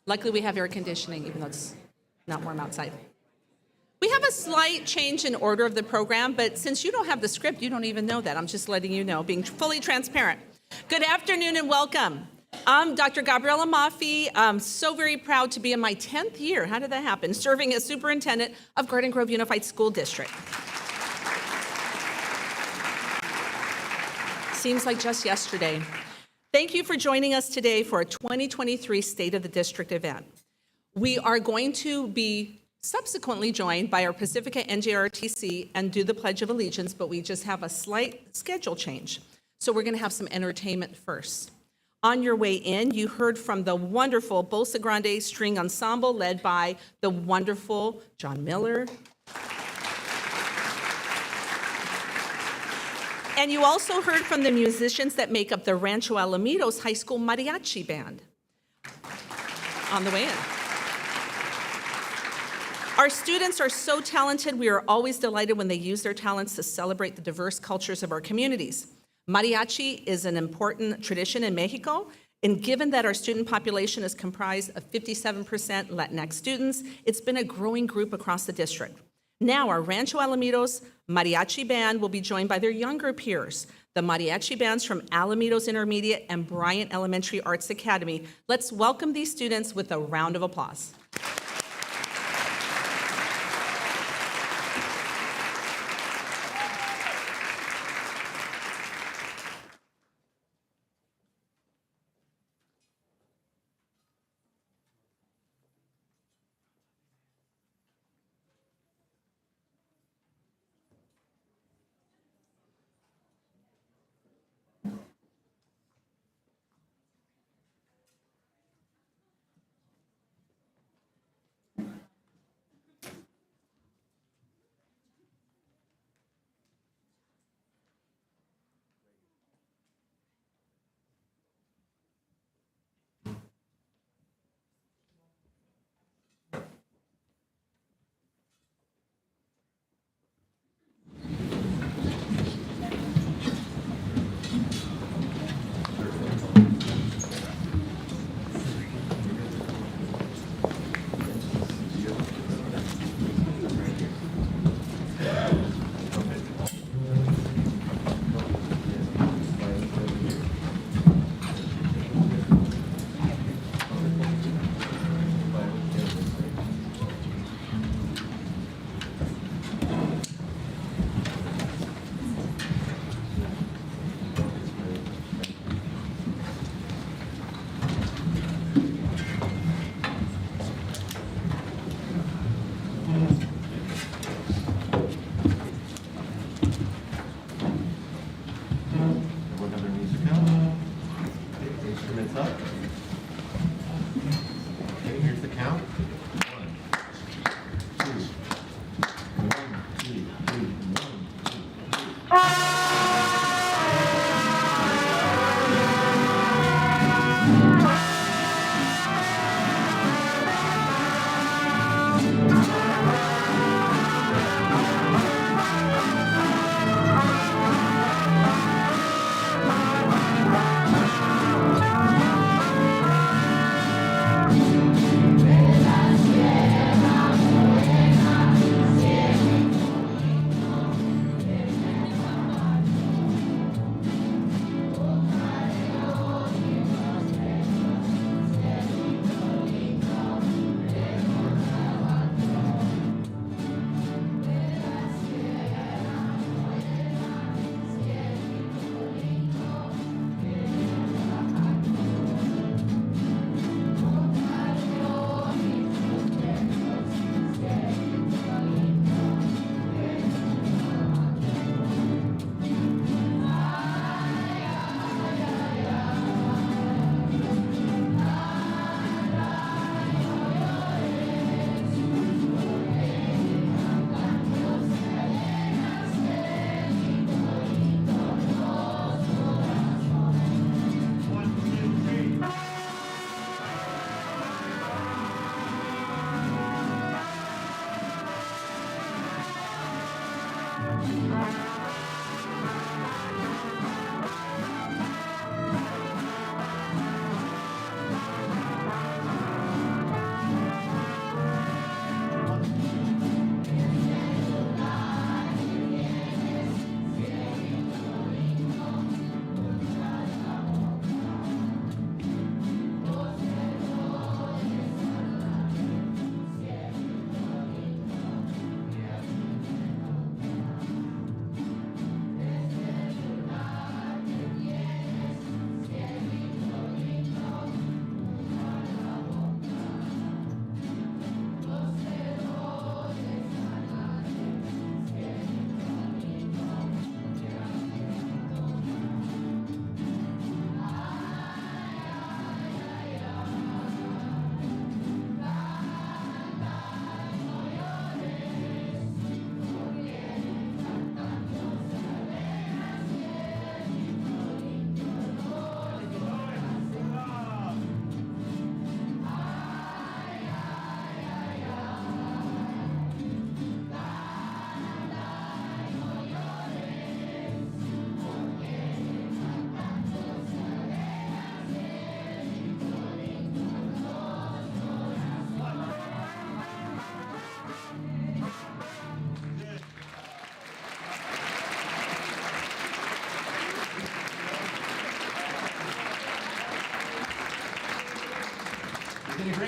Luckily, we have air conditioning, even though it's not warm outside. We have a slight change in order of the program, but since you don't have the script, you don't even know that. I'm just letting you know, being fully transparent. Good afternoon and welcome. I'm Dr. Gabriela Maffei. I'm so very proud to be in my 10th year, how did that happen, serving as superintendent of Garden Grove Unified School District. Seems like just yesterday. Thank you for joining us today for a 2023 State of the District event. We are going to be subsequently joined by our Pacifica NJRTC and do the Pledge of Allegiance, but we just have a slight schedule change. So we're going to have some entertainment first. On your way in, you heard from the wonderful Bolsa Grande String Ensemble led by the wonderful John Miller. And you also heard from the musicians that make up the Rancho Alamitos High School Mariachi Band on the way in. Our students are so talented. We are always delighted when they use their talents to celebrate the diverse cultures of our communities. Mariachi is an important tradition in Mexico. And given that our student population is comprised of 57% Latinx students, it's been a growing group across the district. Now, our Rancho Alamitos Mariachi Band will be joined by their younger peers, the mariachi bands from Alamitos Intermediate and Bryant Elementary Arts Academy. Let's welcome these students with a round of applause.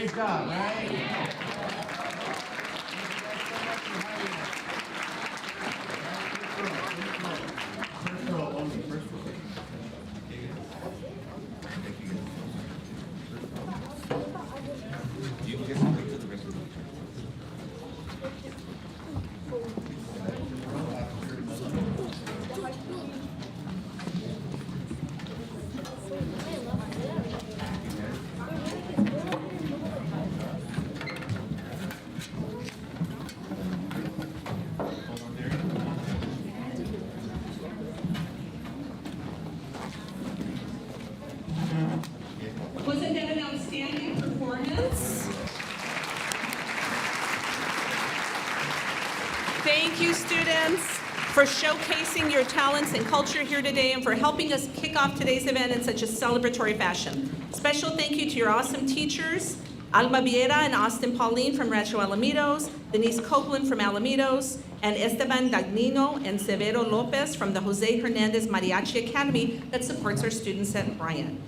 Great job, right? Wasn't that an outstanding performance? Thank you, students, for showcasing your talents and culture here today and for helping us kick off today's event in such a celebratory fashion. Special thank you to your awesome teachers, Alma Viera and Austin Pauline from Rancho Alamitos, Denise Copeland from Alamitos, and Esteban Dagnino and Severo Lopez from the Jose Hernandez Mariachi Academy that supports our students at Bryant.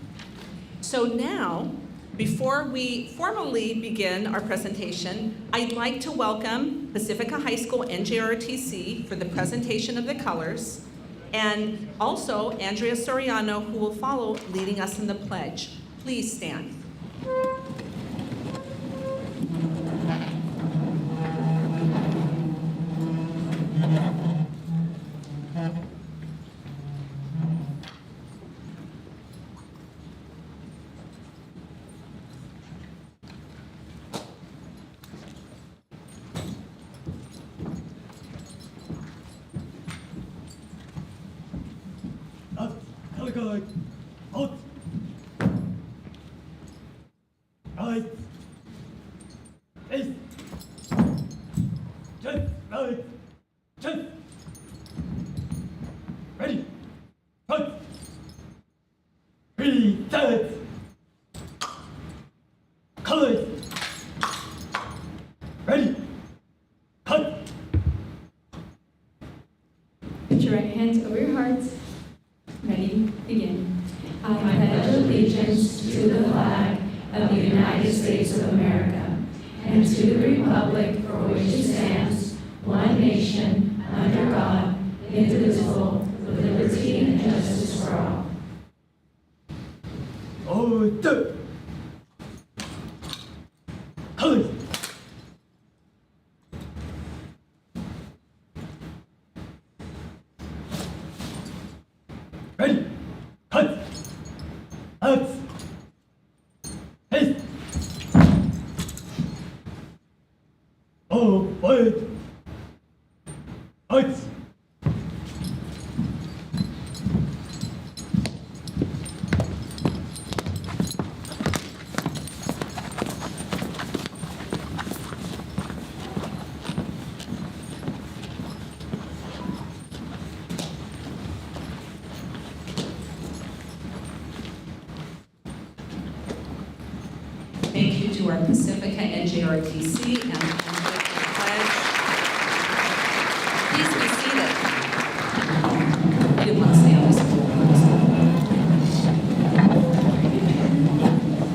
So now, before we formally begin our presentation, I'd like to welcome Pacifica High School NJROTC for the presentation of the colors, and also Andrea Soriano, who will follow leading us in the pledge. Please stand. Out. Out. Right. East. Just right. Just. Ready. Cut. Reset. Colors. Ready. Cut. Put your right hands over your hearts. Ready, begin. I pledge allegiance to the flag of the United States of America and to the republic for which it stands, one nation, under God, indivisible, with liberty and justice for all. Order. Colors. Ready. Cut. Out. Haste. Oh, wait. Out. Thank you to our Pacifica NJROTC and the pledge. Please be seated. I didn't want to stay on this.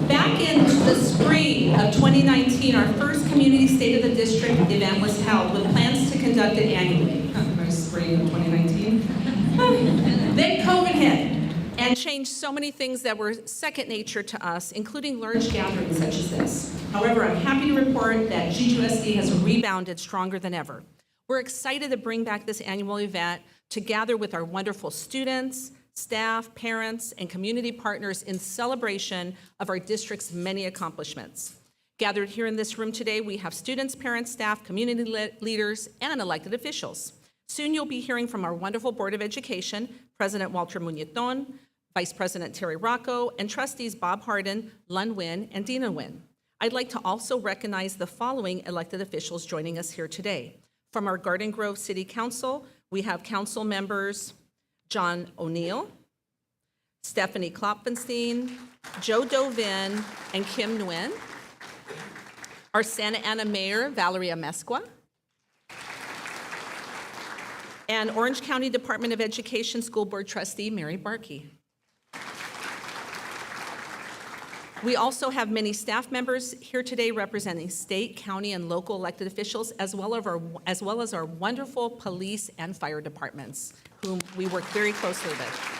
Back in the spring of 2019, our first Community State of the District event was held with plans to conduct it annually. Spring of 2019. Then COVID hit and changed so many things that were second nature to us, including large gatherings such as this. However, I'm happy to report that GGUSD has rebounded stronger than ever. We're excited to bring back this annual event to gather with our wonderful students, staff, parents, and community partners in celebration of our district's many accomplishments. Gathered here in this room today, we have students, parents, staff, community leaders, and elected officials. Soon you'll be hearing from our wonderful Board of Education, President Walter Muñetón, Vice President Terry Rocco, and trustees Bob Harden, Lun Wynn, and Dina Wynn. I'd like to also recognize the following elected officials joining us here today. From our Garden Grove City Council, we have council members John O'Neill, Stephanie Klopfenstein, Joe Dovin, and Kim Nguyen. Our Santa Ana Mayor, Valeria Mesqua. And Orange County Department of Education School Board Trustee, Mary Barkey. We also have many staff members here today representing state, county, and local elected officials, as well as our wonderful police and fire departments, whom we work very closely with.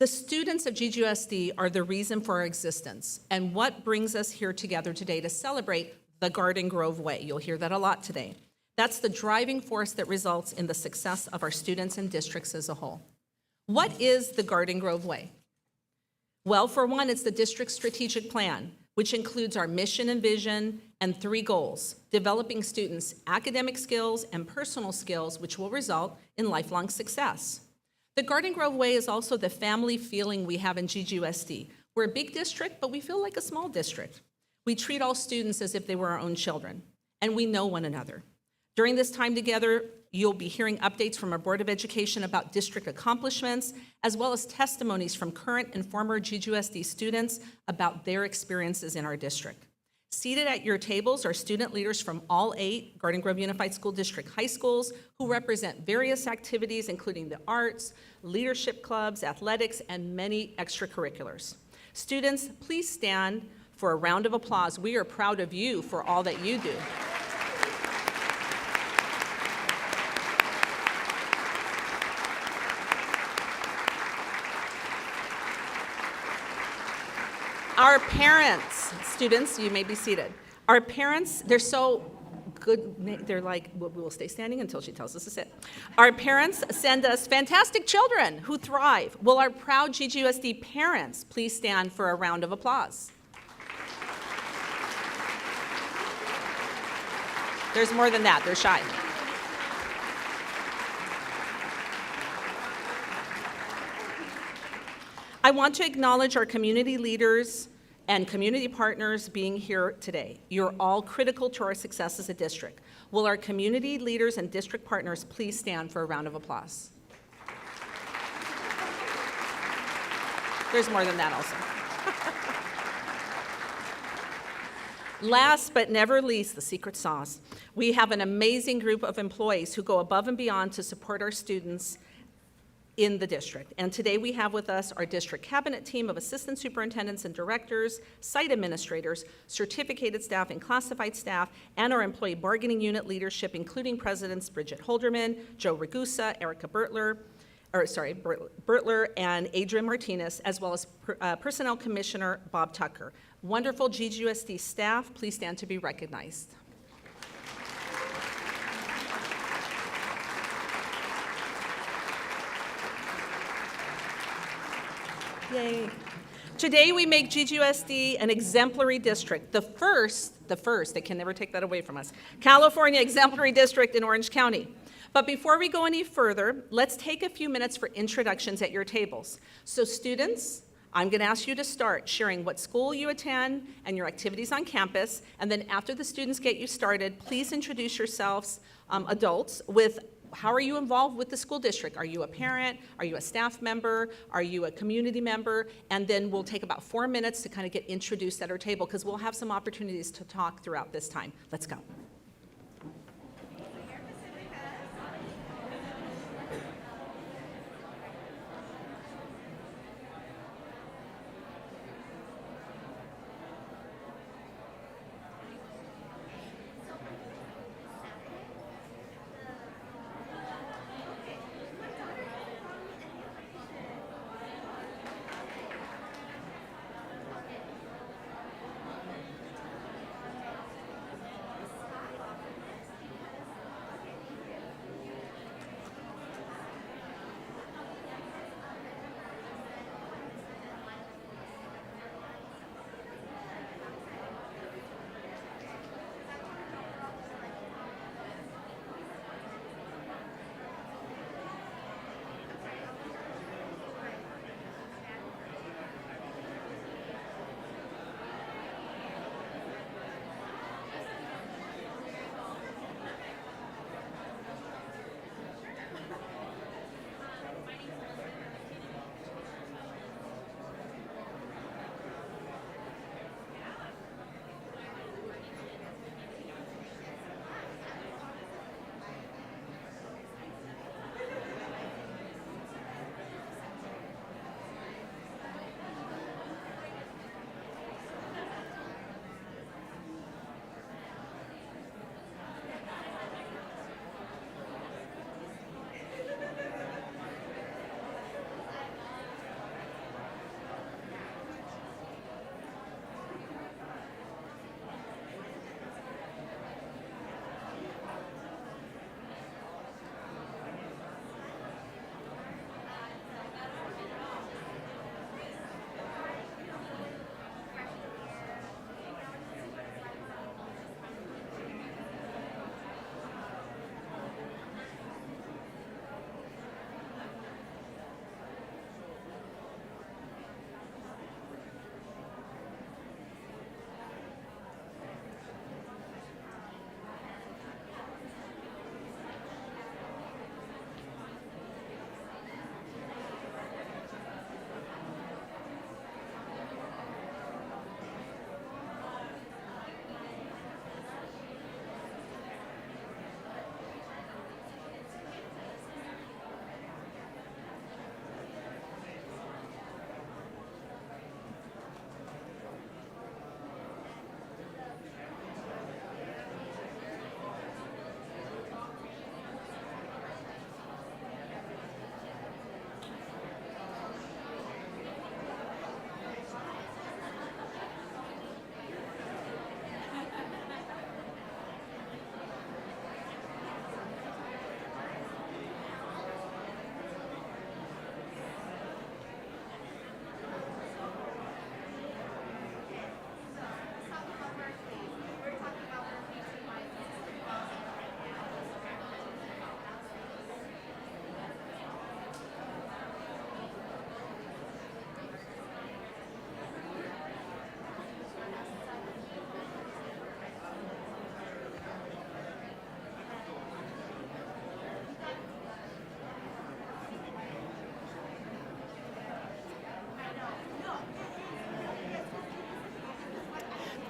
The students of GGUSD are the reason for our existence and what brings us here together today to celebrate the Garden Grove Way. You'll hear that a lot today. That's the driving force that results in the success of our students and districts as a whole. What is the Garden Grove Way? Well, for one, it's the district's strategic plan, which includes our mission and vision and 3 goals: developing students' academic skills and personal skills, which will result in lifelong success. The Garden Grove Way is also the family feeling we have in GGUSD. We're a big district, but we feel like a small district. We treat all students as if they were our own children, and we know one another. During this time together, you'll be hearing updates from our Board of Education about district accomplishments, as well as testimonies from current and former GGUSD students about their experiences in our district. Seated at your tables are student leaders from all 8 Garden Grove Unified School District high schools who represent various activities, including the arts, leadership clubs, athletics, and many extracurriculars. Students, please stand for a round of applause. We are proud of you for all that you do. Our parents, students, you may be seated. Our parents, they're so good, they're like, we will stay standing until she tells us to sit. Our parents send us fantastic children who thrive. Will our proud GGUSD parents please stand for a round of applause? There's more than that, they're shy. I want to acknowledge our community leaders and community partners being here today. You're all critical to our success as a district. Will our community leaders and district partners please stand for a round of applause? There's more than that also. Last but never least, the secret sauce. We have an amazing group of employees who go above and beyond to support our students in the district. And today we have with us our district cabinet team of assistant superintendents and directors, site administrators, certificated staff and classified staff, and our employee bargaining unit leadership, including presidents Bridget Holderman, Joe Ragusa, Erica Bertler, and Adrian Martinez, as well as Personnel Commissioner Bob Tucker. Wonderful GGUSD staff, please stand to be recognized. Yay. Today we make GGUSD an exemplary district, the first, they can never take that away from us, California exemplary district in Orange County. But before we go any further, let's take a few minutes for introductions at your tables. So students, I'm going to ask you to start sharing what school you attend and your activities on campus, and then after the students get you started, please introduce yourselves, adults, with how are you involved with the school district? Are you a parent? Are you a staff member? Are you a community member? And then we'll take about 4 minutes to kind of get introduced at our table because we'll have some opportunities to talk throughout this time. Let's go.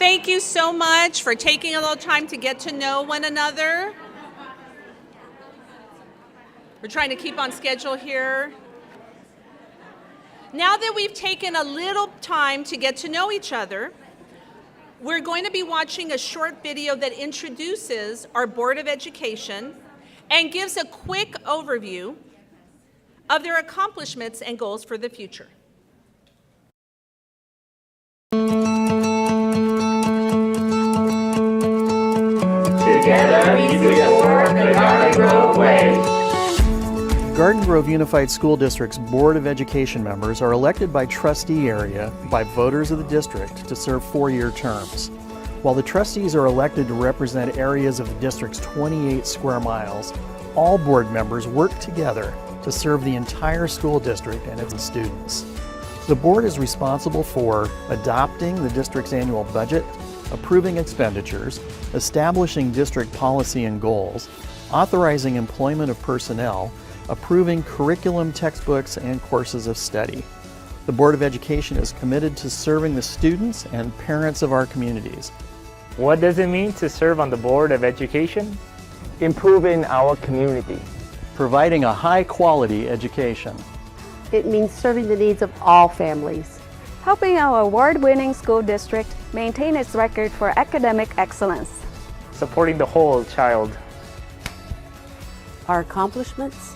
Thank you so much for taking a little time to get to know one another. We're trying to keep on schedule here. Now that we've taken a little time to get to know each other, we're going to be watching a short video that introduces our Board of Education and gives a quick overview of their accomplishments and goals for the future. Together we support the Garden Grove Way. Garden Grove Unified School District's Board of Education members are elected by trustee area by voters of the district to serve 4-year terms. While the trustees are elected to represent areas of the district's 28 square miles, all board members work together to serve the entire school district and its students. The board is responsible for adopting the district's annual budget, approving expenditures, establishing district policy and goals, authorizing employment of personnel, approving curriculum, textbooks, and courses of study. The Board of Education is committed to serving the students and parents of our communities. What does it mean to serve on the Board of Education? Improving our community. Providing a high-quality education. It means serving the needs of all families. Helping our award-winning school district maintain its record for academic excellence. Supporting the whole child. Our accomplishments?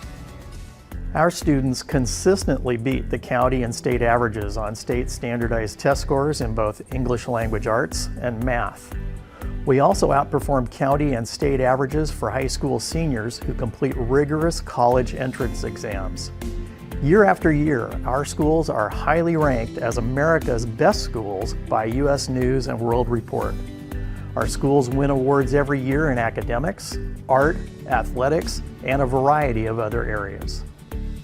Our students consistently beat the county and state averages on state standardized test scores in both English language arts and math. We also outperform county and state averages for high school seniors who complete rigorous college entrance exams. Year after year, our schools are highly ranked as America's best schools by U.S. News and World Report. Our schools win awards every year in academics, art, athletics, and a variety of other areas.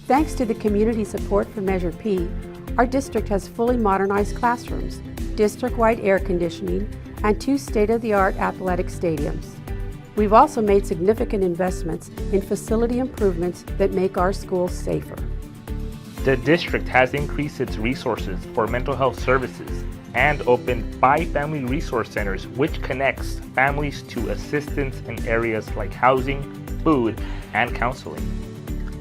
Thanks to the community support from Measure P, our district has fully modernized classrooms, district-wide air conditioning, and 2 state-of-the-art athletic stadiums. We've also made significant investments in facility improvements that make our schools safer. The district has increased its resources for mental health services and opened 5 family resource centers, which connects families to assistance in areas like housing, food, and counseling.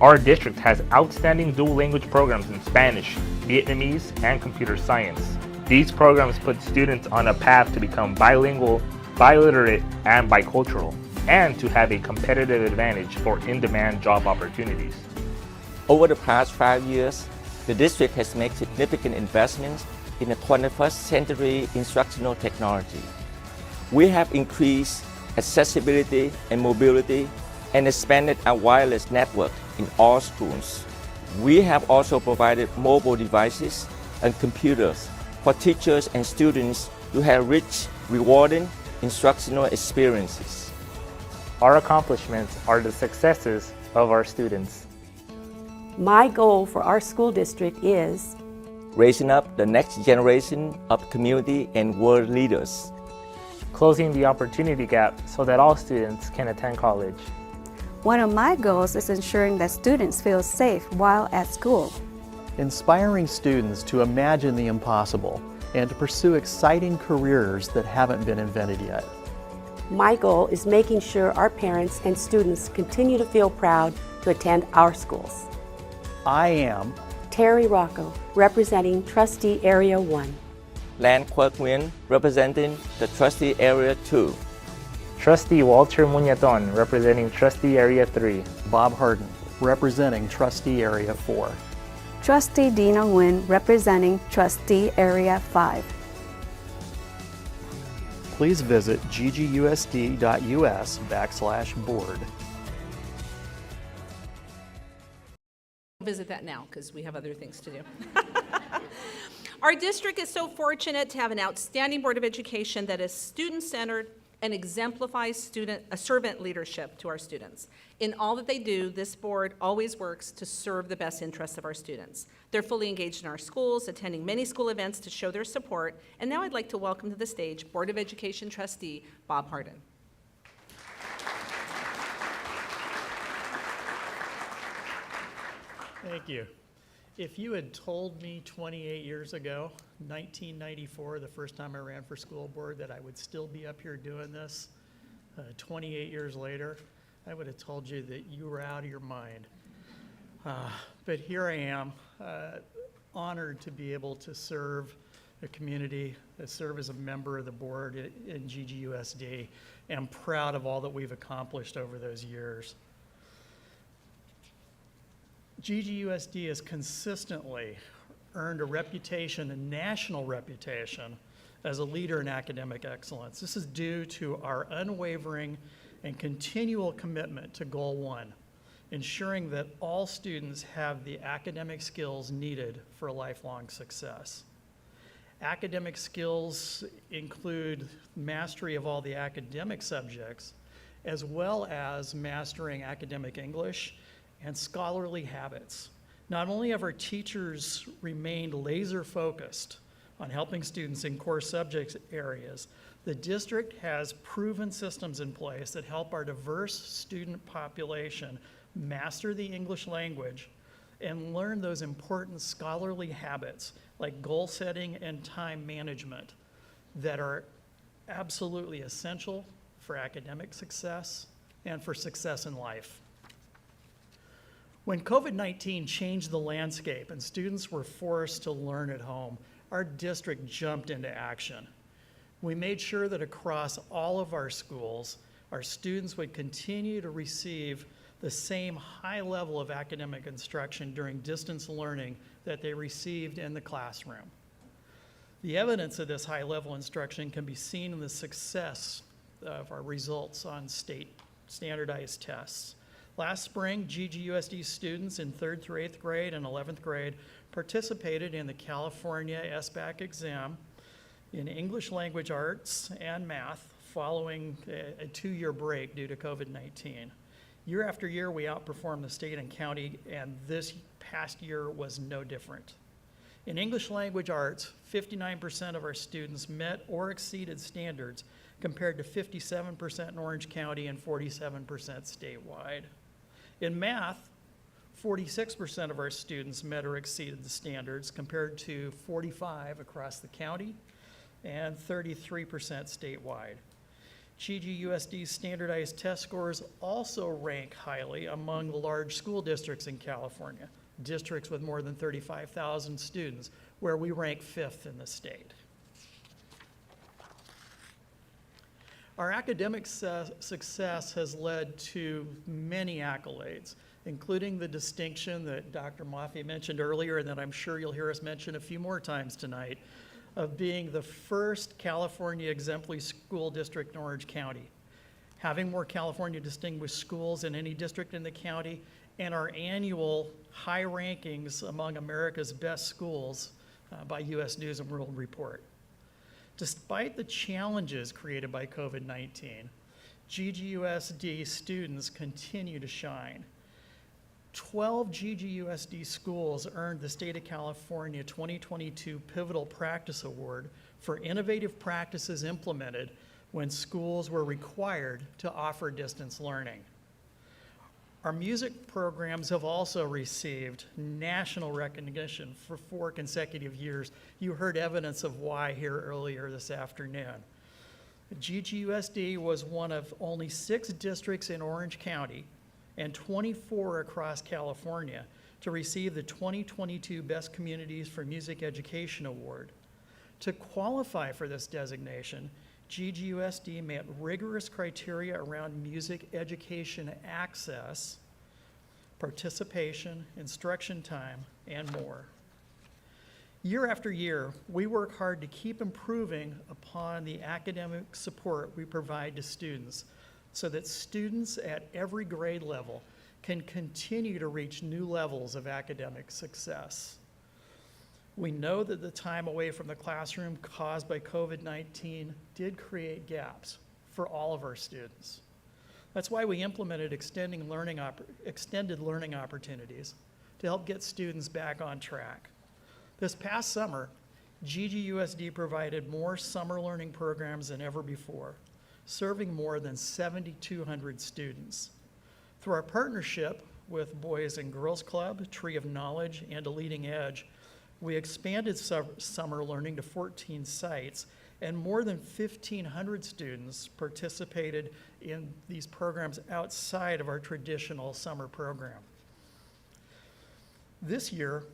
Our district has outstanding dual language programs in Spanish, Vietnamese, and computer science. These programs put students on a path to become bilingual, biliterate, and bicultural, and to have a competitive advantage for in-demand job opportunities. Over the past 5 years, the district has made significant investments in the 21st century instructional technology. We have increased accessibility and mobility and expanded our wireless network in all schools. We have also provided mobile devices and computers for teachers and students to have rich, rewarding instructional experiences. Our accomplishments are the successes of our students. My goal for our school district is Raising up the next generation of community and world leaders. Closing the opportunity gap so that all students can attend college. One of my goals is ensuring that students feel safe while at school. Inspiring students to imagine the impossible and to pursue exciting careers that haven't been invented yet. my goal is making sure our parents and students continue to feel proud to attend our schools. I am Terry Rocco, representing Trustee Area 1. Lan Quoc Nguyen, representing the Trustee Area 2. Trustee Walter Muñaton, representing Trustee Area 3. Bob Harden, representing Trustee Area 4. Trustee Dina Nguyen, representing Trustee Area 5. Please visit ggusd.us/board. Visit that now because we have other things to do. Our district is so fortunate to have an outstanding Board of Education that is student-centered and exemplifies servant leadership to our students. In all that they do, this board always works to serve the best interests of our students. They're fully engaged in our schools, attending many school events to show their support. And now I'd like to welcome to the stage Board of Education Trustee Bob Harden. Thank you. If you had told me 28 years ago, 1994, the first time I ran for school board, that I would still be up here doing this 28 years later, I would have told you that you were out of your mind. But here I am, honored to be able to serve the community, to serve as a member of the board in GGUSD, and proud of all that we've accomplished over those years. GGUSD has consistently earned a reputation, a national reputation, as a leader in academic excellence. This is due to our unwavering and continual commitment to Goal 1, ensuring that all students have the academic skills needed for lifelong success. Academic skills include mastery of all the academic subjects, as well as mastering academic English and scholarly habits. Not only have our teachers remained laser focused on helping students in core subject areas, the district has proven systems in place that help our diverse student population master the English language and learn those important scholarly habits like goal setting and time management that are absolutely essential for academic success and for success in life. When COVID-19 changed the landscape and students were forced to learn at home, our district jumped into action. We made sure that across all of our schools, our students would continue to receive the same high level of academic instruction during distance learning that they received in the classroom. The evidence of this high level instruction can be seen in the success of our results on state standardized tests. Last spring, GGUSD students in 3rd through 8th grade and 11th grade participated in the California SBAC exam in English language arts and math following a 2-year break due to COVID-19. Year after year, we outperformed the state and county, and this past year was no different. In English language arts, 59% of our students met or exceeded standards, compared to 57% in Orange County and 47% statewide. In math, 46% of our students met or exceeded the standards, compared to 45% across the county and 33% statewide. GGUSD's standardized test scores also rank highly among the large school districts in California, districts with more than 35,000 students, where we rank 5th in the state. Our academic success has led to many accolades, including the distinction that Dr. Maffei mentioned earlier, and that I'm sure you'll hear us mention a few more times tonight, of being the first California exemplary school district in Orange County, having more California distinguished schools than any district in the county, and our annual high rankings among America's best schools by U.S. News and World Report. Despite the challenges created by COVID-19, GGUSD students continue to shine. 12 GGUSD schools earned the State of California 2022 Pivotal Practice Award for innovative practices implemented when schools were required to offer distance learning. Our music programs have also received national recognition for 4 consecutive years. You heard evidence of why here earlier this afternoon. GGUSD was one of only 6 districts in Orange County and 24 across California to receive the 2022 Best Communities for Music Education Award. To qualify for this designation, GGUSD met rigorous criteria around music education access, participation, instruction time, and more. Year after year, we work hard to keep improving upon the academic support we provide to students so that students at every grade level can continue to reach new levels of academic success. We know that the time away from the classroom caused by COVID-19 did create gaps for all of our students. That's why we implemented extended learning opportunities to help get students back on track. This past summer, GGUSD provided more summer learning programs than ever before, serving more than 7,200 students. Through our partnership with Boys and Girls Club, Tree of Knowledge, and A Leading Edge, we expanded summer learning to 14 sites, and more than 1,500 students participated in these programs outside of our traditional summer program. This year,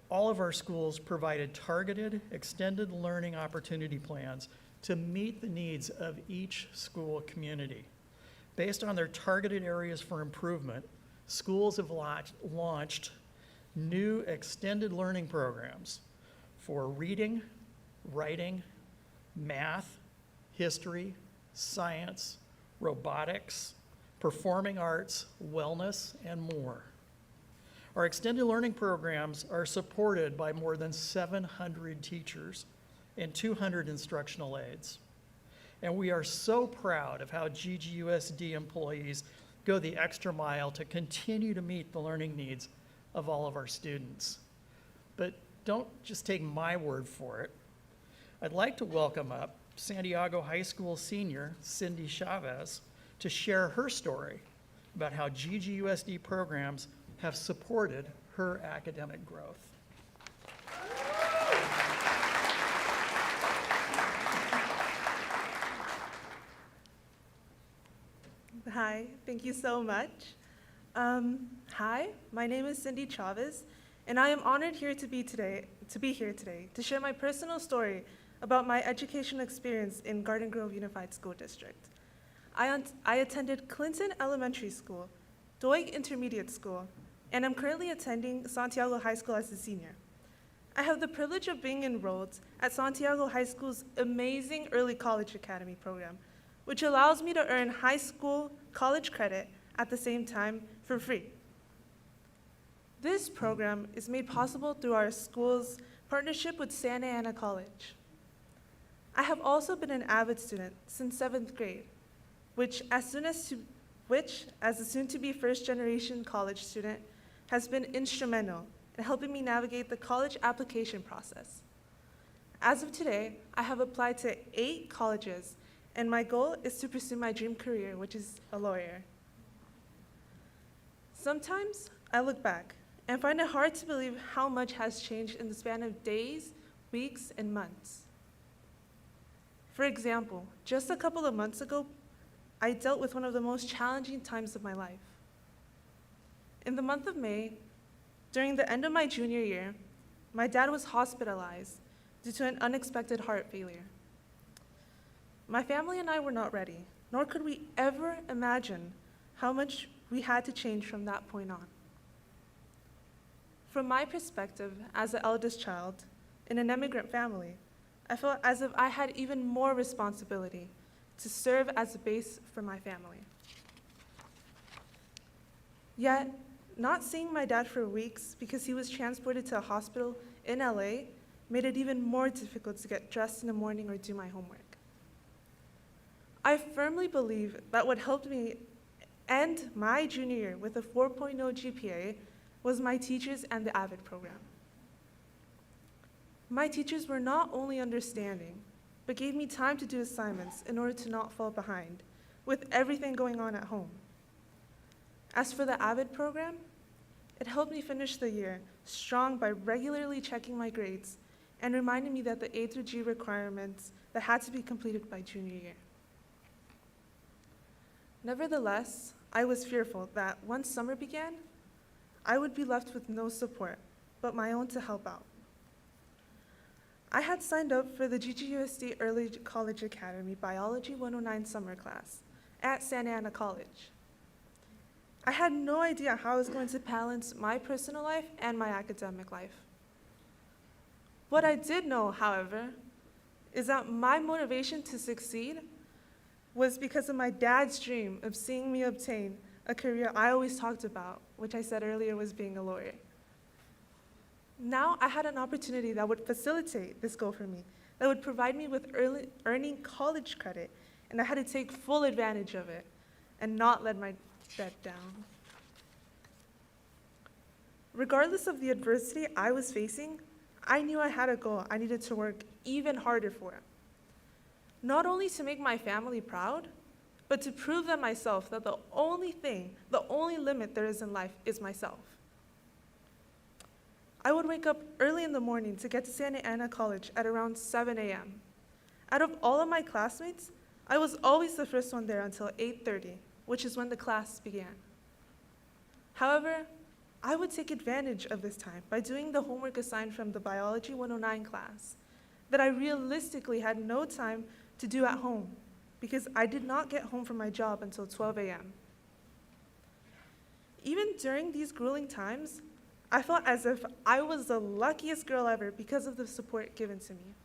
all of our schools provided targeted, extended learning opportunity plans to meet the needs of each school community. Based on their targeted areas for improvement, schools have launched new extended learning programs for reading, writing, math, history, science, robotics, performing arts, wellness, and more. Our extended learning programs are supported by more than 700 teachers and 200 instructional aides. And we are so proud of how GGUSD employees go the extra mile to continue to meet the learning needs of all of our students. But don't just take my word for it. I'd like to welcome up Santiago High School senior Cindy Chavez to share her story about how GGUSD programs have supported her academic growth. Hi, thank you so much. Hi, my name is Cindy Chavez, and I am honored to be here today to share my personal story about my educational experience in Garden Grove Unified School District. I attended Clinton Elementary School, Doig Intermediate School, and I'm currently attending Santiago High School as a senior. I have the privilege of being enrolled at Santiago High School's amazing Early College Academy program, which allows me to earn high school college credit at the same time for free. This program is made possible through our school's partnership with Santa Ana College. I have also been an avid student since 7th grade, which as a soon-to-be first-generation college student has been instrumental in helping me navigate the college application process. As of today, I have applied to 8 colleges, and my goal is to pursue my dream career, which is a lawyer. Sometimes I look back and find it hard to believe how much has changed in the span of days, weeks, and months. For example, just a couple of months ago, I dealt with one of the most challenging times of my life. In the month of May, during the end of my junior year, my dad was hospitalized due to an unexpected heart failure. My family and I were not ready, nor could we ever imagine how much we had to change from that point on. From my perspective as the eldest child in an immigrant family, I felt as if I had even more responsibility to serve as a base for my family. Yet, not seeing my dad for weeks because he was transported to a hospital in LA made it even more difficult to get dressed in the morning or do my homework. I firmly believe that what helped me end my junior year with a 4.0 GPA was my teachers and the AVID program. My teachers were not only understanding, but gave me time to do assignments in order to not fall behind with everything going on at home. As for the AVID program, it helped me finish the year strong by regularly checking my grades and reminding me that the A through G requirements that had to be completed by junior year. Nevertheless, I was fearful that once summer began, I would be left with no support but my own to help out. I had signed up for the GGUSD Early College Academy Biology 109 summer class at Santa Ana College. I had no idea how I was going to balance my personal life and my academic life. What I did know, however, is that my motivation to succeed was because of my dad's dream of seeing me obtain a career I always talked about, which I said earlier was being a lawyer. Now I had an opportunity that would facilitate this goal for me, that would provide me with earning college credit, and I had to take full advantage of it and not let my dad down. Regardless of the adversity I was facing, I knew I had a goal I needed to work even harder for. Not only to make my family proud, but to prove to myself that the only limit there is in life is myself. I would wake up early in the morning to get to Santa Ana College at around 7 a.m. Out of all of my classmates, I was always the first one there until 8:30, which is when the class began. However, I would take advantage of this time by doing the homework assigned from the Biology 109 class that I realistically had no time to do at home because I did not get home from my job until 12 a.m. Even during these grueling times, I felt as if I was the luckiest girl ever because of the support given to me.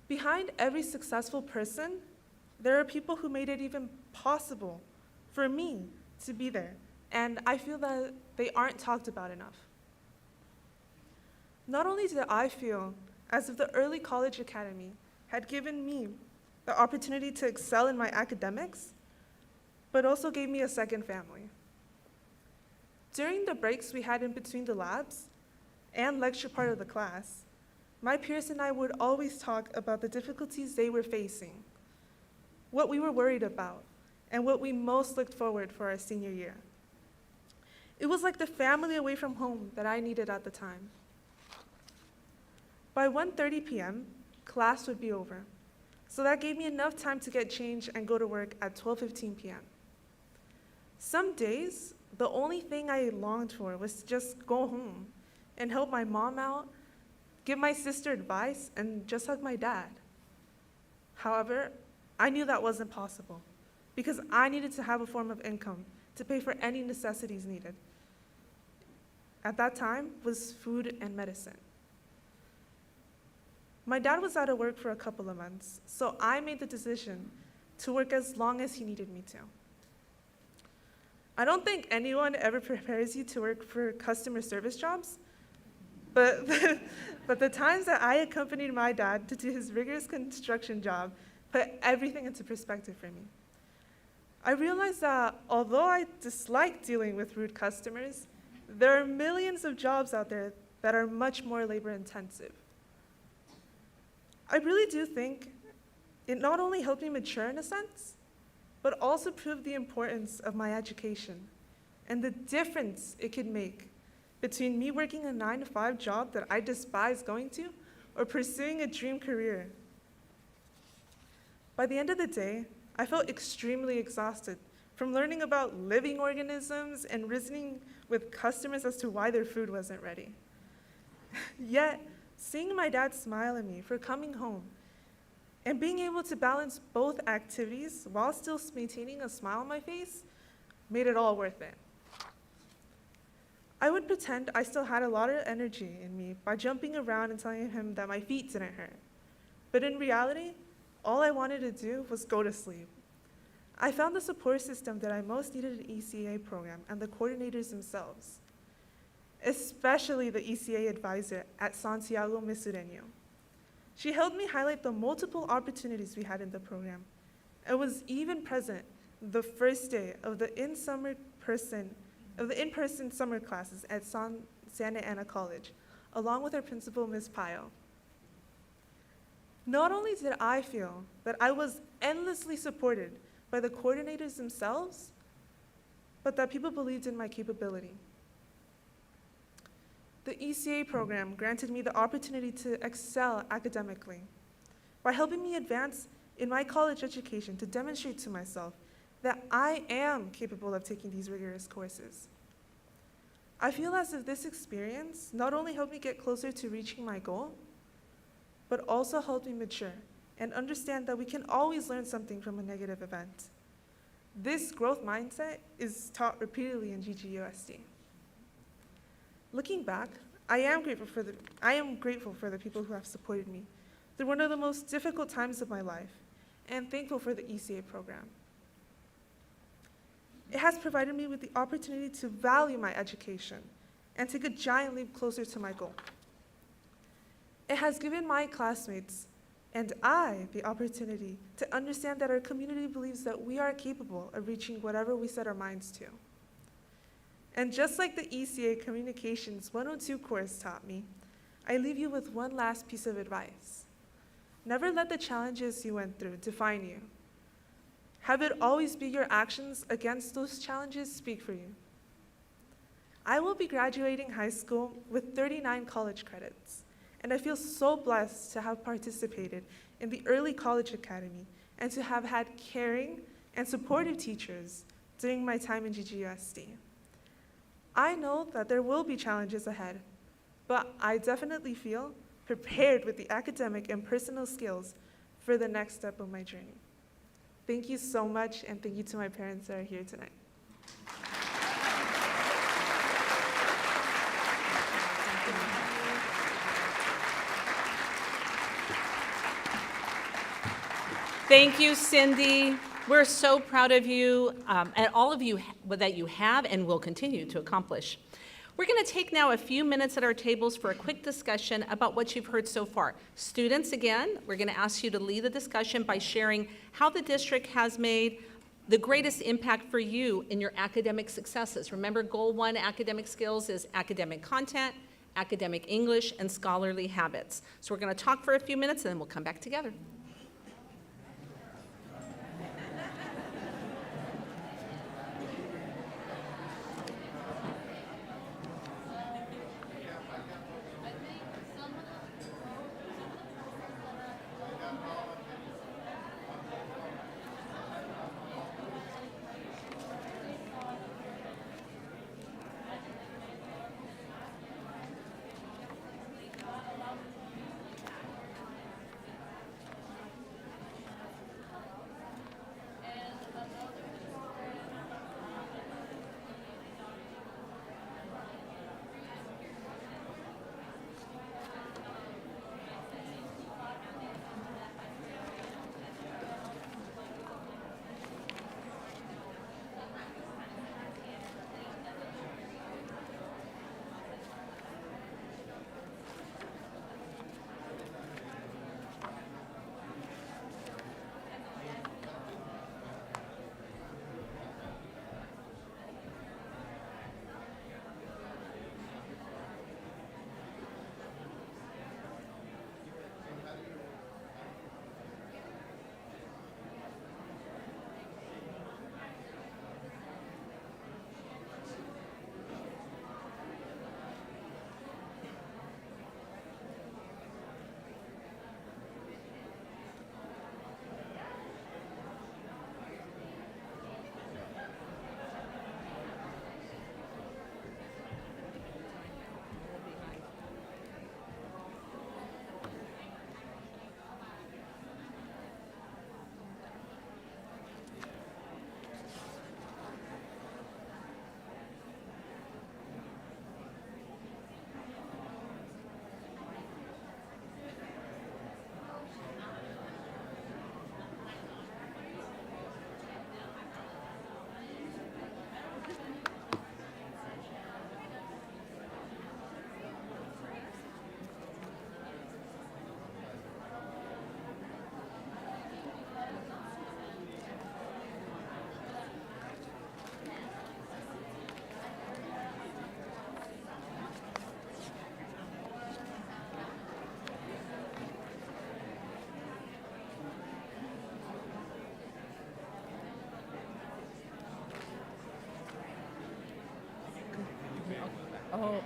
Behind every successful person, there are people who made it even possible for me to be there, and I feel that they aren't talked about enough. Not only did I feel as if the early college academy had given me the opportunity to excel in my academics, but also gave me a second family. During the breaks we had in between the labs and lecture part of the class, my peers and I would always talk about the difficulties they were facing, what we were worried about, and what we most looked forward for our senior year. It was like the family away from home that I needed at the time. By 1:30 p.m., class would be over, so that gave me enough time to get changed and go to work at 12:15 p.m. Some days, the only thing I longed for was to just go home and help my mom out, give my sister advice, and just hug my dad. However, I knew that wasn't possible because I needed to have a form of income to pay for any necessities needed. At that time was food and medicine. My dad was out of work for a couple of months, so I made the decision to work as long as he needed me to. I don't think anyone ever prepares you to work for customer service jobs, but the times that I accompanied my dad to do his rigorous construction job put everything into perspective for me. I realized that although I dislike dealing with rude customers, there are millions of jobs out there that are much more labor intensive. I really do think it not only helped me mature in a sense, but also proved the importance of my education and the difference it could make between me working a 9-to-5 job that I despise going to or pursuing a dream career. By the end of the day, I felt extremely exhausted from learning about living organisms and reasoning with customers as to why their food wasn't ready. Yet, seeing my dad smile at me for coming home and being able to balance both activities while still maintaining a smile on my face made it all worth it. I would pretend I still had a lot of energy in me by jumping around and telling him that my feet didn't hurt. But in reality, all I wanted to do was go to sleep. I found the support system that I most needed in the ECA program and the coordinators themselves, especially the ECA advisor at Santiago Misureño. She helped me highlight the multiple opportunities we had in the program and was even present the first day of the in-person summer classes at Santa Ana College, along with our principal, Ms. Pyle. Not only did I feel that I was endlessly supported by the coordinators themselves, but that people believed in my capability. The ECA program granted me the opportunity to excel academically by helping me advance in my college education to demonstrate to myself that I am capable of taking these rigorous courses. I feel as if this experience not only helped me get closer to reaching my goal, but also helped me mature and understand that we can always learn something from a negative event. This growth mindset is taught repeatedly in GGUSD. Looking back, I am grateful for the people who have supported me through one of the most difficult times of my life, and thankful for the ECA program. It has provided me with the opportunity to value my education and take a giant leap closer to my goal. It has given my classmates and I the opportunity to understand that our community believes that we are capable of reaching whatever we set our minds to. And just like the ECA Communications 102 course taught me, I leave you with one last piece of advice. Never let the challenges you went through define you. Have it always be your actions against those challenges speak for you. I will be graduating high school with 39 college credits, and I feel so blessed to have participated in the Early College Academy and to have had caring and supportive teachers during my time in GGUSD. I know that there will be challenges ahead, but I definitely feel prepared with the academic and personal skills for the next step of my journey. Thank you so much, and thank you to my parents that are here tonight. Thank you, Cindy. We're so proud of you and all of you that you have and will continue to accomplish. We're going to take now a few minutes at our tables for a quick discussion about what you've heard so far. Students, again, we're going to ask you to lead the discussion by sharing how the district has made the greatest impact for you in your academic successes. Remember, Goal 1 academic skills is academic content, academic English, and scholarly habits. So we're going to talk for a few minutes and then we'll come back together.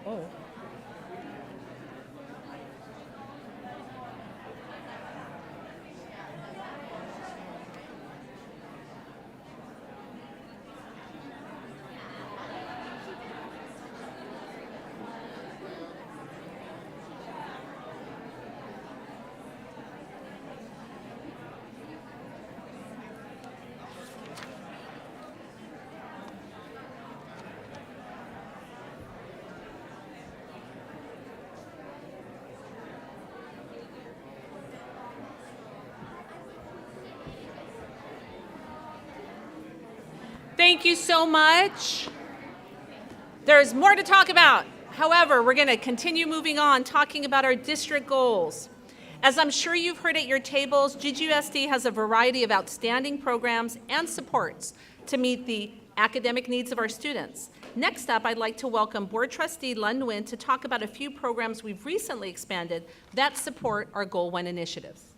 Oh. Thank you so much. There's more to talk about. However, we're going to continue moving on, talking about our district goals. As I'm sure you've heard at your tables, GGUSD has a variety of outstanding programs and supports to meet the academic needs of our students. Next up, I'd like to welcome Board Trustee Lun Nguyen to talk about a few programs we've recently expanded that support our Goal 1 initiatives.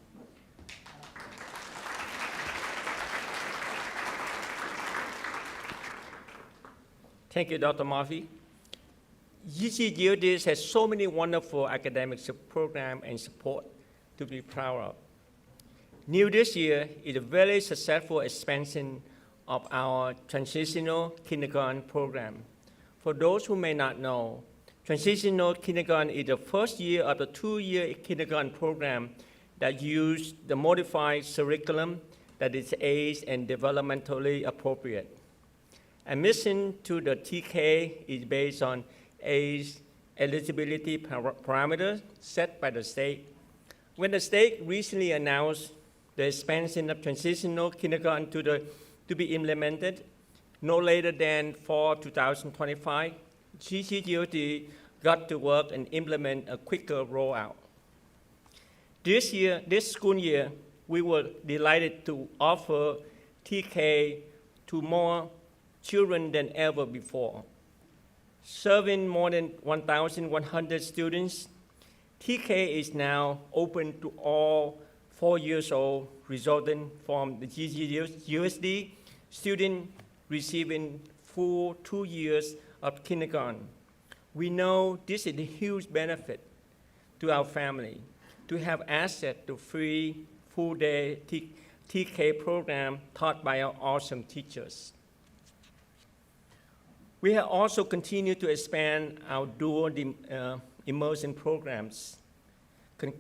Thank you, Dr. Murphy. GGUSD has so many wonderful academic programs and support to be proud of. New this year is a very successful expansion of our transitional kindergarten program. For those who may not know, transitional kindergarten is the first year of the 2-year kindergarten program that uses the modified curriculum that is age and developmentally appropriate. Admission to the TK is based on age eligibility parameters set by the state. When the state recently announced the expansion of transitional kindergarten to be implemented no later than fall 2025, GGUSD got to work and implement a quicker rollout. This school year, we were delighted to offer TK to more children than ever before. Serving more than 1,100 students, TK is now open to all 4 years old resulting from the GGUSD student receiving full 2 years of kindergarten. We know this is a huge benefit to our family to have access to free full-day TK program taught by our awesome teachers. We have also continued to expand our dual immersion programs.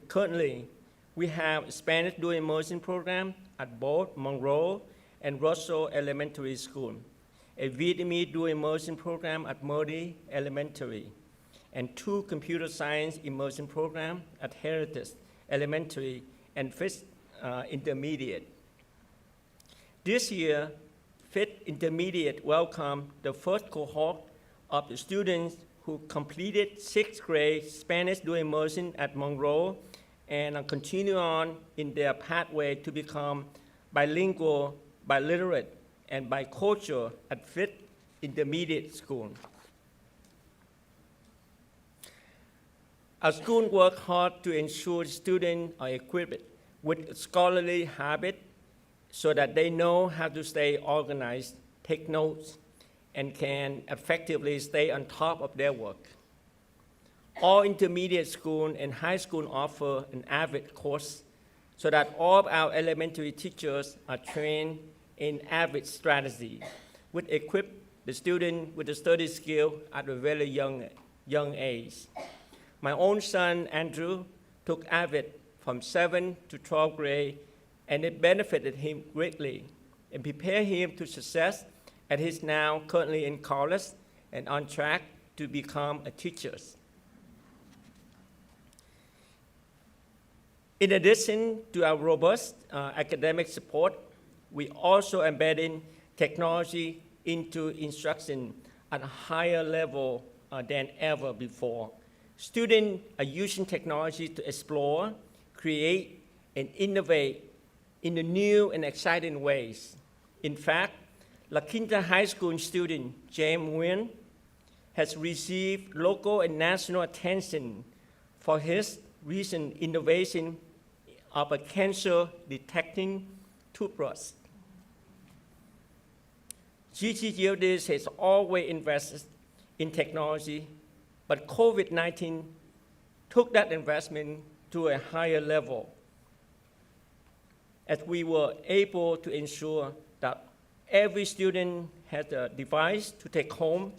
Currently, we a Spanish dual immersion program at both Monroe and Russell Elementary School, a Vietnamese dual immersion program at Murdy Elementary, and 2 computer science immersion programs at Heritage Elementary and Fifth Intermediate. This year, Fifth Intermediate welcomed the first cohort of the students who completed 6th grade Spanish dual immersion at Monroe and continue on in their pathway to become bilingual, biliterate, and bicultural at Fifth Intermediate School. Our school works hard to ensure students are equipped with scholarly habits so that they know how to stay organized, take notes, and can effectively stay on top of their work. All intermediate school and high school offer an AVID course so that all of our elementary teachers are trained in AVID strategy, which equip the student with the study skill at a very young age. My own son, Andrew, took AVID from 7th to 12th grade, and it benefited him greatly and prepared him to success, and he's now currently in college and on track to become a teacher. In addition to our robust academic support, we also embedded technology into instruction at a higher level than ever before. Students are using technology to explore, create, and innovate in the new and exciting ways. In fact, La Quinta High School student James Nguyen has received local and national attention for his recent innovation of a cancer-detecting toothbrush. GGUSD has always invested in technology, but COVID-19 took that investment to a higher level, as we were able to ensure that every student had a device to take home,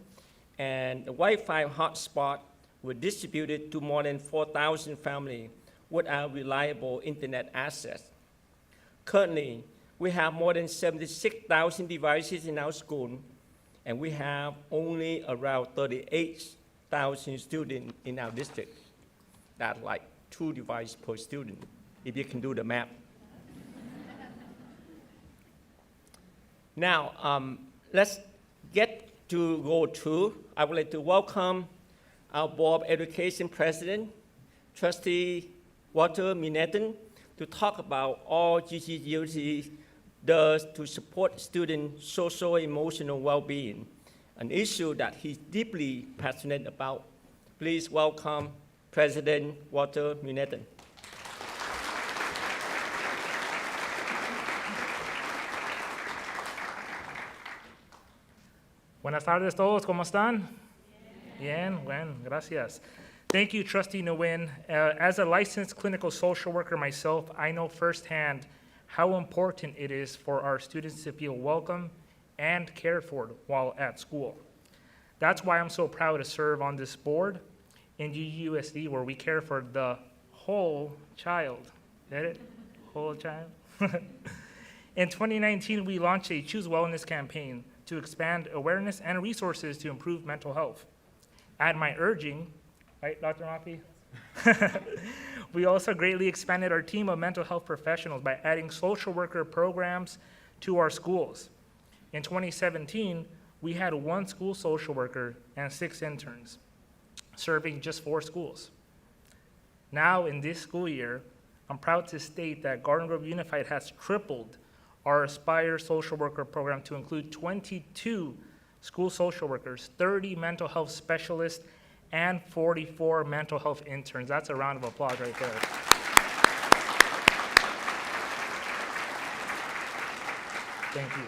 and the Wi-Fi hotspot were distributed to more than 4,000 families without reliable internet access. Currently, we have more than 76,000 devices in our school, and we have only around 38,000 students in our district. That's like 2 devices per student, if you can do the math. Now, let's get to goal 2. I would like to welcome our Board of Education President, Trustee Walter Minetton, to talk about all GGUSD does to support student social and emotional well-being, an issue that he's deeply passionate about. Please welcome President Walter Minetton. Buenas tardes todos, ¿cómo están? Bien, bueno, gracias. Thank you, Trustee Nguyen. As a licensed clinical social worker myself, I know firsthand how important it is for our students to feel welcome and cared for while at school. That's why I'm so proud to serve on this board in GGUSD, where we care for the whole child. Get it? Whole child? In 2019, we launched a Choose Wellness campaign to expand awareness and resources to improve mental health. At my urging, right, Dr. Mafi? We also greatly expanded our team of mental health professionals by adding social worker programs to our schools. In 2017, we had 1 school social worker and 6 interns, serving just 4 schools. Now, in this school year, I'm proud to state that Garden Grove Unified has tripled our Aspire social worker program to include 22 school social workers, 30 mental health specialists, and 44 mental health interns. That's a round of applause right there. Thank you.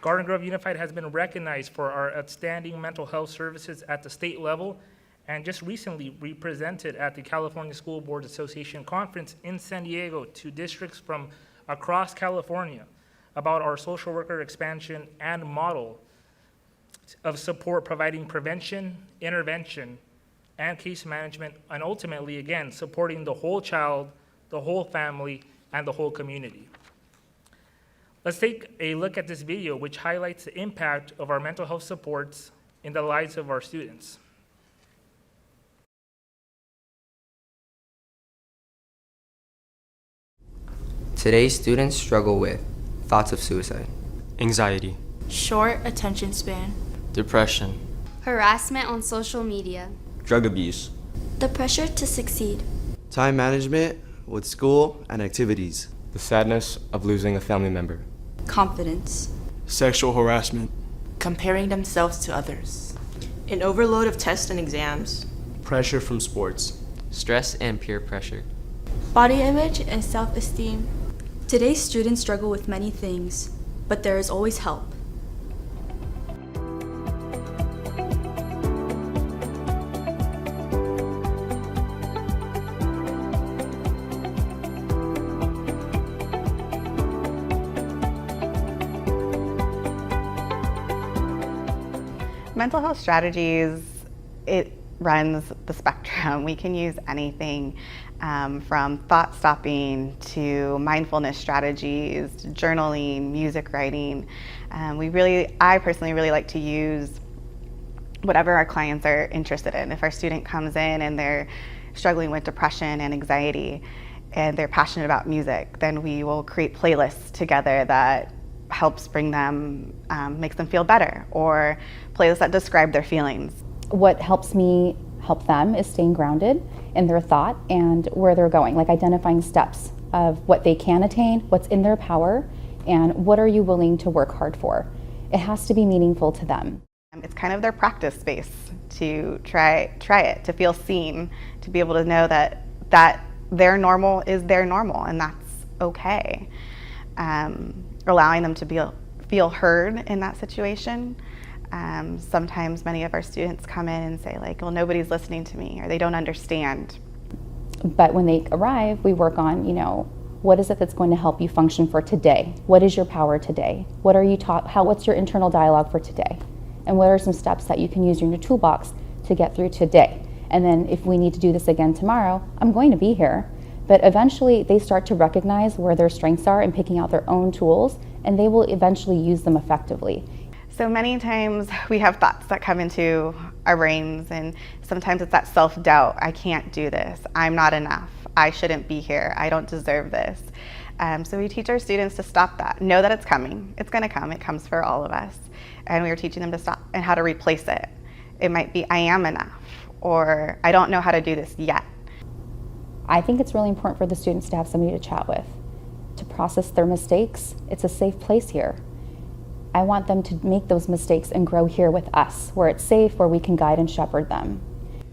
Garden Grove Unified has been recognized for our outstanding mental health services at the state level, and just recently we presented at the California School Boards Association Conference in San Diego to districts from across California about our social worker expansion and model of support, providing prevention, intervention, and case management, and ultimately, again, supporting the whole child, the whole family, and the whole community. Let's take a look at this video, which highlights the impact of our mental health supports in the lives of our students. Today's students struggle with thoughts of suicide, anxiety, short attention span, depression, harassment on social media, drug abuse, the pressure to succeed, time management with school and activities, the sadness of losing a family member, confidence, sexual harassment, comparing themselves to others, an overload of tests and exams, pressure from sports, stress and peer pressure, body image and self-esteem. Today's students struggle with many things, but there is always help. Mental health strategies, it runs the spectrum. We can use anything from thought stopping to mindfulness strategies, to journaling, music writing. I personally really like to use whatever our clients are interested in. If our student comes in and they're struggling with depression and anxiety and they're passionate about music, then we will create playlists together that helps bring them, makes them feel better, or playlists that describe their feelings. What helps me help them is staying grounded in their thought and where they're going, like identifying steps of what they can attain, what's in their power, and what are you willing to work hard for. It has to be meaningful to them. It's kind of their practice space to try it, to feel seen, to be able to know that their normal is their normal, and that's okay. Allowing them to feel heard in that situation. Sometimes many of our students come in and say like, well, nobody's listening to me, or they don't understand. But when they arrive, we work on, what is it that's going to help you function for today? What is your power today? What are you taught? What's your internal dialogue for today? And what are some steps that you can use in your toolbox to get through today? And then if we need to do this again tomorrow, I'm going to be here. But eventually they start to recognize where their strengths are and picking out their own tools, and they will eventually use them effectively. So many times we have thoughts that come into our brains, and sometimes it's that self-doubt. I can't do this. I'm not enough. I shouldn't be here. I don't deserve this. So we teach our students to stop that. Know that it's coming. It's going to come. It comes for all of us. And we are teaching them to stop and how to replace it. It might be, I am enough, or I don't know how to do this yet. I think it's really important for the students to have somebody to chat with, to process their mistakes. It's a safe place here. I want them to make those mistakes and grow here with us, where it's safe, where we can guide and shepherd them.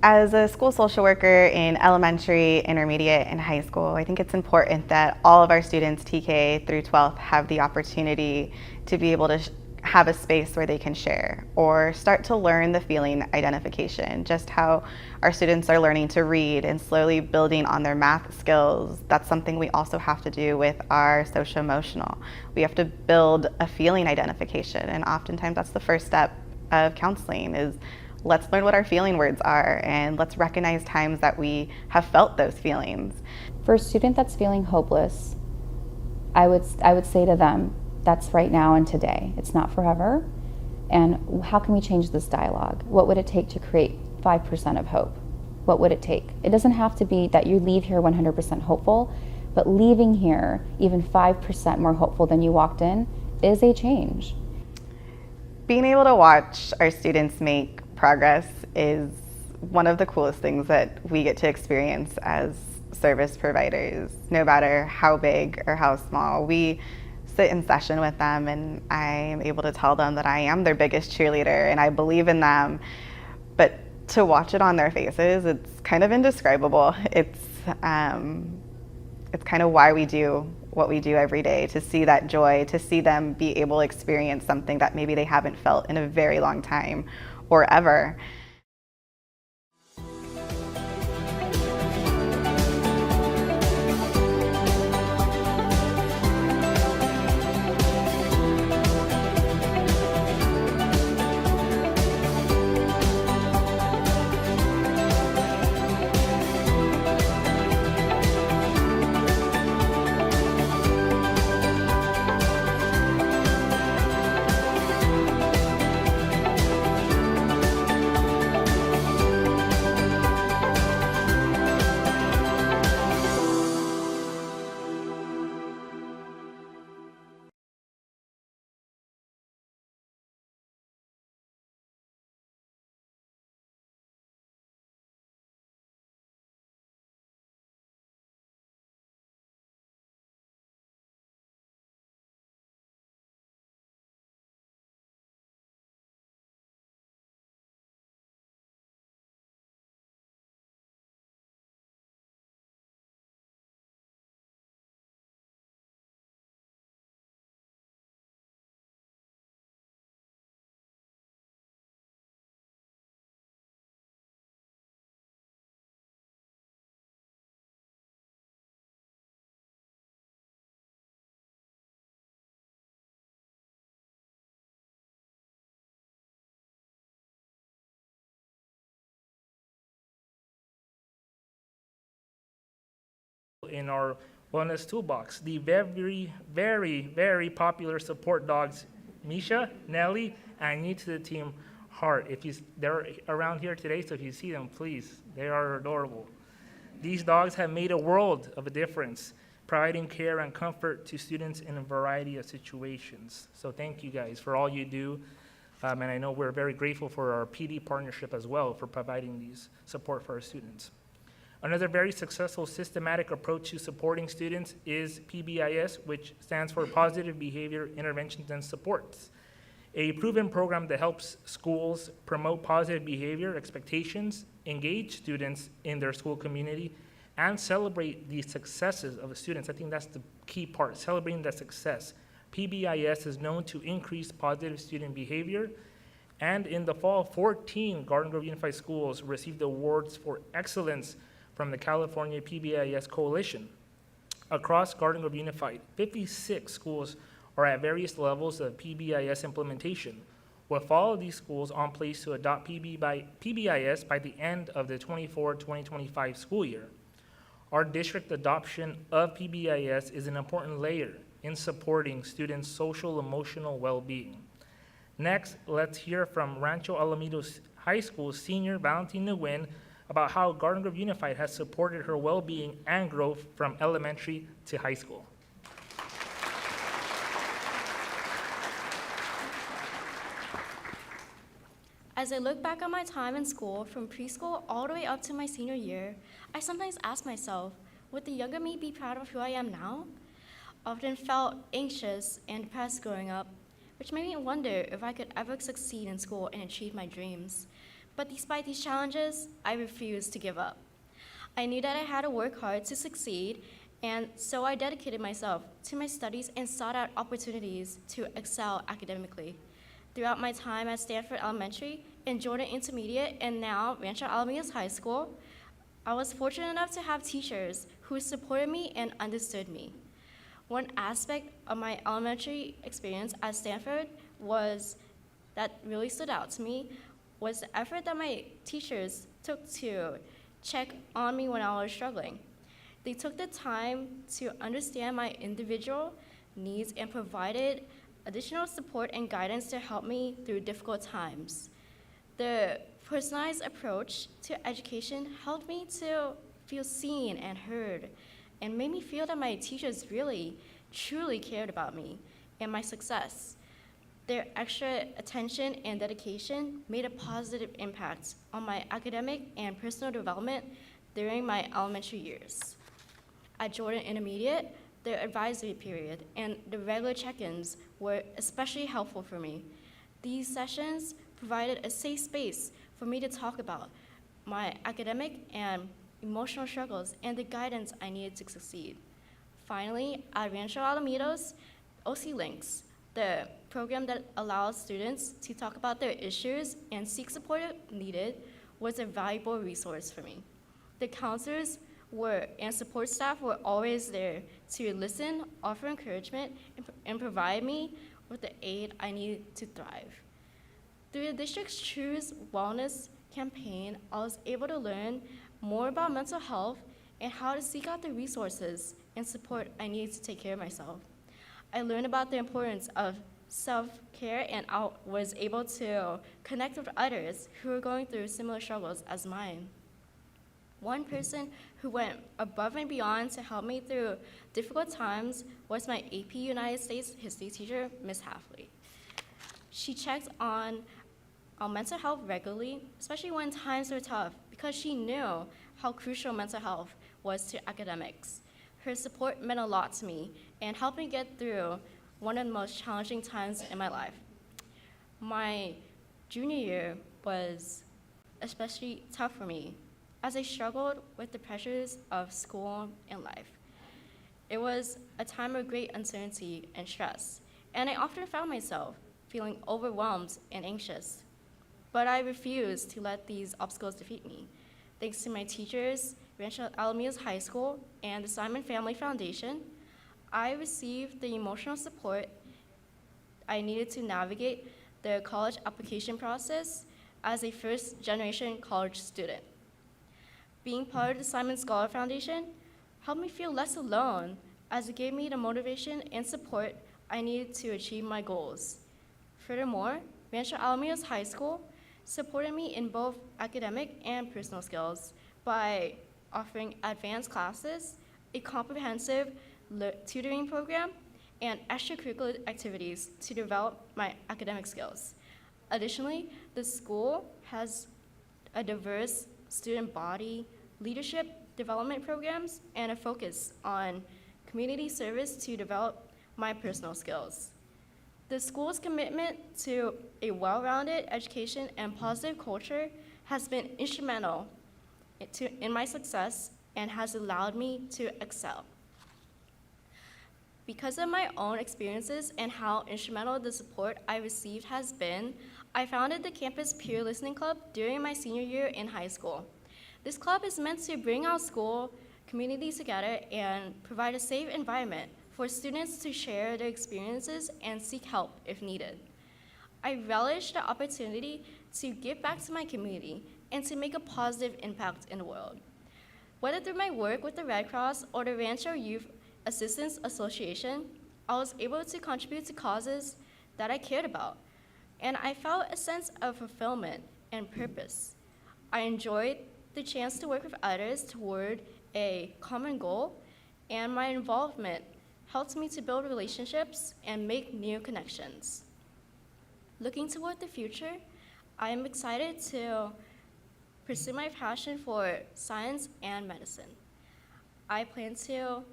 As a school social worker in elementary, intermediate, and high school, I think it's important that all of our students, TK through 12th, have the opportunity to be able to have a space where they can share or start to learn the feeling identification, just how our students are learning to read and slowly building on their math skills. That's something we also have to do with our social emotional. We have to build a feeling identification, and oftentimes that's the first step of counseling is let's learn what our feeling words are and let's recognize times that we have felt those feelings. For a student that's feeling hopeless, I would say to them, that's right now and today. It's not forever. And how can we change this dialogue? What would it take to create 5% of hope? What would it take? It doesn't have to be that you leave here 100% hopeful, but leaving here even 5% more hopeful than you walked in is a change. Being able to watch our students make progress is one of the coolest things that we get to experience as service providers, no matter how big or how small. We sit in session with them and I am able to tell them that I am their biggest cheerleader and I believe in them. But to watch it on their faces, it's kind of indescribable. It's kind of why we do what we do every day, to see that joy, to see them be able to experience something that maybe they haven't felt in a very long time or ever. In our wellness toolbox, the very, very, very popular support dogs, Misha, Nelly, and new to the team, Heart. They're around here today, so if you see them, please, they are adorable. These dogs have made a world of a difference, providing care and comfort to students in a variety of situations. So thank you guys for all you do. And I know we're very grateful for our PD partnership as well for providing these support for our students. Another very successful systematic approach to supporting students is PBIS, which stands for Positive Behavior Interventions and Supports, a proven program that helps schools promote positive behavior expectations, engage students in their school community, and celebrate the successes of the students. I think that's the key part, celebrating the success. PBIS is known to increase positive student behavior, and in the fall, 14 Garden Grove Unified Schools received awards for excellence from the California PBIS Coalition. Across Garden Grove Unified, 56 schools are at various levels of PBIS implementation, with all of these schools on place to adopt PBIS by the end of the 24-2025 school year. Our district adoption of PBIS is an important layer in supporting students' social emotional well-being. Next, let's hear from Rancho Alamitos High School senior Valentina Nguyen about how Garden Grove Unified has supported her well-being and growth from elementary to high school. As I look back on my time in school, from preschool all the way up to my senior year, I sometimes ask myself, would the younger me be proud of who I am now? I often felt anxious and depressed growing up, which made me wonder if I could ever succeed in school and achieve my dreams. But despite these challenges, I refused to give up. I knew that I had to work hard to succeed, and so I dedicated myself to my studies and sought out opportunities to excel academically. throughout my time at Stanford Elementary and Jordan Intermediate and now Rancho Alamitos High School, I was fortunate enough to have teachers who supported me and understood me. One aspect of my elementary experience at Stanford that really stood out to me was the effort that my teachers took to check on me when I was struggling. They took the time to understand my individual needs and provided additional support and guidance to help me through difficult times. The personalized approach to education helped me to feel seen and heard and made me feel that my teachers really, truly cared about me and my success. Their extra attention and dedication made a positive impact on my academic and personal development during my elementary years. At Jordan Intermediate, the advisory period and the regular check-ins were especially helpful for me. These sessions provided a safe space for me to talk about my academic and emotional struggles and the guidance I needed to succeed. Finally, at Rancho Alamitos, OC Links, the program that allows students to talk about their issues and seek support if needed, was a valuable resource for me. The counselors and support staff were always there to listen, offer encouragement, and provide me with the aid I needed to thrive. Through the district's Choose Wellness campaign, I was able to learn more about mental health and how to seek out the resources and support I needed to take care of myself. I learned about the importance of self-care and I was able to connect with others who were going through similar struggles as mine. One person who went above and beyond to help me through difficult times was my AP United States history teacher, Ms. Halfley. She checked on our mental health regularly, especially when times were tough, because she knew how crucial mental health was to academics. Her support meant a lot to me and helped me get through one of the most challenging times in my life. My junior year was especially tough for me as I struggled with the pressures of school and life. It was a time of great uncertainty and stress, and I often found myself feeling overwhelmed and anxious. But I refused to let these obstacles defeat me. Thanks to my teachers, Rancho Alamitos High School, and the Simon Family Foundation, I received the emotional support I needed to navigate the college application process as a first-generation college student. Being part of the Simon Scholar Foundation helped me feel less alone as it gave me the motivation and support I needed to achieve my goals. Furthermore, Rancho Alamitos High School supported me in both academic and personal skills by offering advanced classes, a comprehensive tutoring program, and extracurricular activities to develop my academic skills. Additionally, the school has a diverse student body, leadership development programs, and a focus on community service to develop my personal skills. The school's commitment to a well-rounded education and positive culture has been instrumental in my success and has allowed me to excel. Because of my own experiences and how instrumental the support I received has been, I founded the Campus Peer Listening Club during my senior year in high school. This club is meant to bring our school community together and provide a safe environment for students to share their experiences and seek help if needed. I relish the opportunity to give back to my community and to make a positive impact in the world. Whether through my work with the Red Cross or the Rancho Youth Assistance Association, I was able to contribute to causes that I cared about, and I felt a sense of fulfillment and purpose. I enjoyed the chance to work with others toward a common goal, and my involvement helped me to build relationships and make new connections. Looking toward the future, I am excited to pursue my passion for science and medicine. I plan to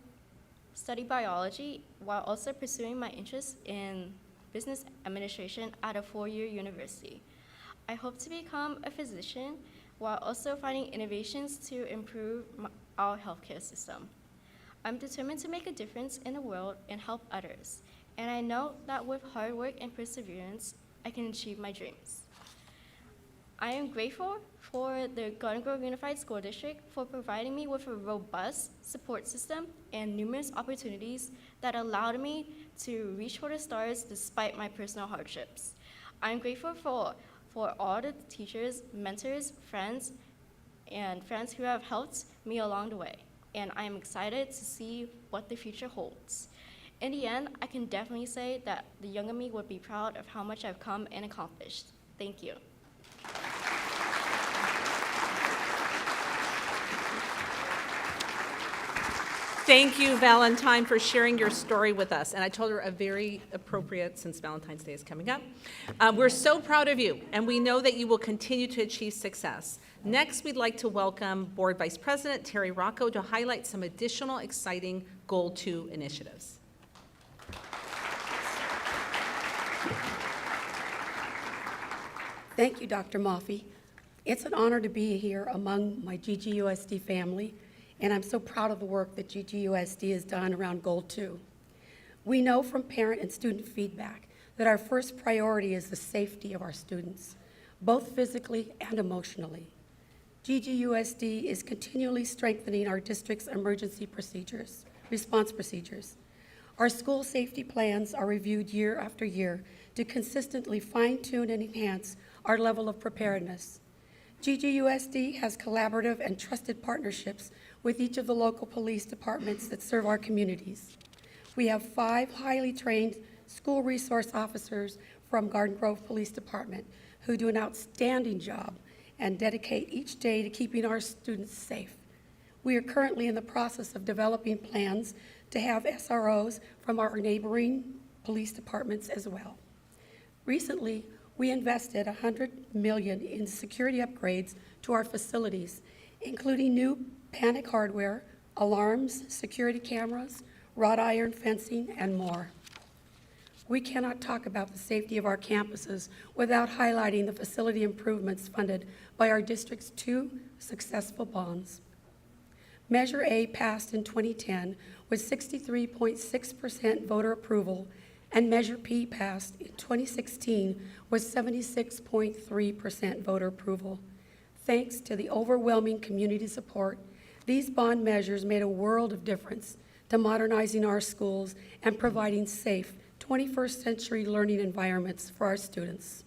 study biology while also pursuing my interest in business administration at a four-year university. I hope to become a physician while also finding innovations to improve our healthcare system. I'm determined to make a difference in the world and help others, and I know that with hard work and perseverance I can achieve my dreams. I am grateful for the Garden Grove Unified School District for providing me with a robust support system and numerous opportunities that allowed me to reach for the stars despite my personal hardships. I'm grateful for all the teachers, mentors, friends who have helped me along the way. And I'm excited to see what the future holds. In the end, I can definitely say that the younger me would be proud of how much I've come and accomplished. Thank you. Thank you, Valentine, for sharing your story with us. And I told her a very appropriate, since Valentine's Day is coming up. We're so proud of you, and we know that you will continue to achieve success. Next, we'd like to welcome Board Vice President Terry Rocco to highlight some additional exciting Goal 2 initiatives. Thank you, Dr. Maffey. It's an honor to be here among my GGUSD family, and I'm so proud of the work that GGUSD has done around Goal 2. We know from parent and student feedback that our first priority is the safety of our students, both physically and emotionally. GGUSD is continually strengthening our district's emergency response procedures. Our school safety plans are reviewed year after year to consistently fine-tune and enhance our level of preparedness. GGUSD has collaborative and trusted partnerships with each of the local police departments that serve our communities. We have 5 highly trained school resource officers from Garden Grove Police Department who do an outstanding job and dedicate each day to keeping our students safe. We are currently in the process of developing plans to have SROs from our neighboring police departments as well. Recently, we invested $100 million in security upgrades to our facilities, including new panic hardware, alarms, security cameras, wrought iron fencing, and more. We cannot talk about the safety of our campuses without highlighting the facility improvements funded by our district's 2 successful bonds. Measure A passed in 2010 with 63.6% voter approval, and Measure P passed in 2016 with 76.3% voter approval. Thanks to the overwhelming community support, these bond measures made a world of difference to modernizing our schools and providing safe 21st century learning environments for our students.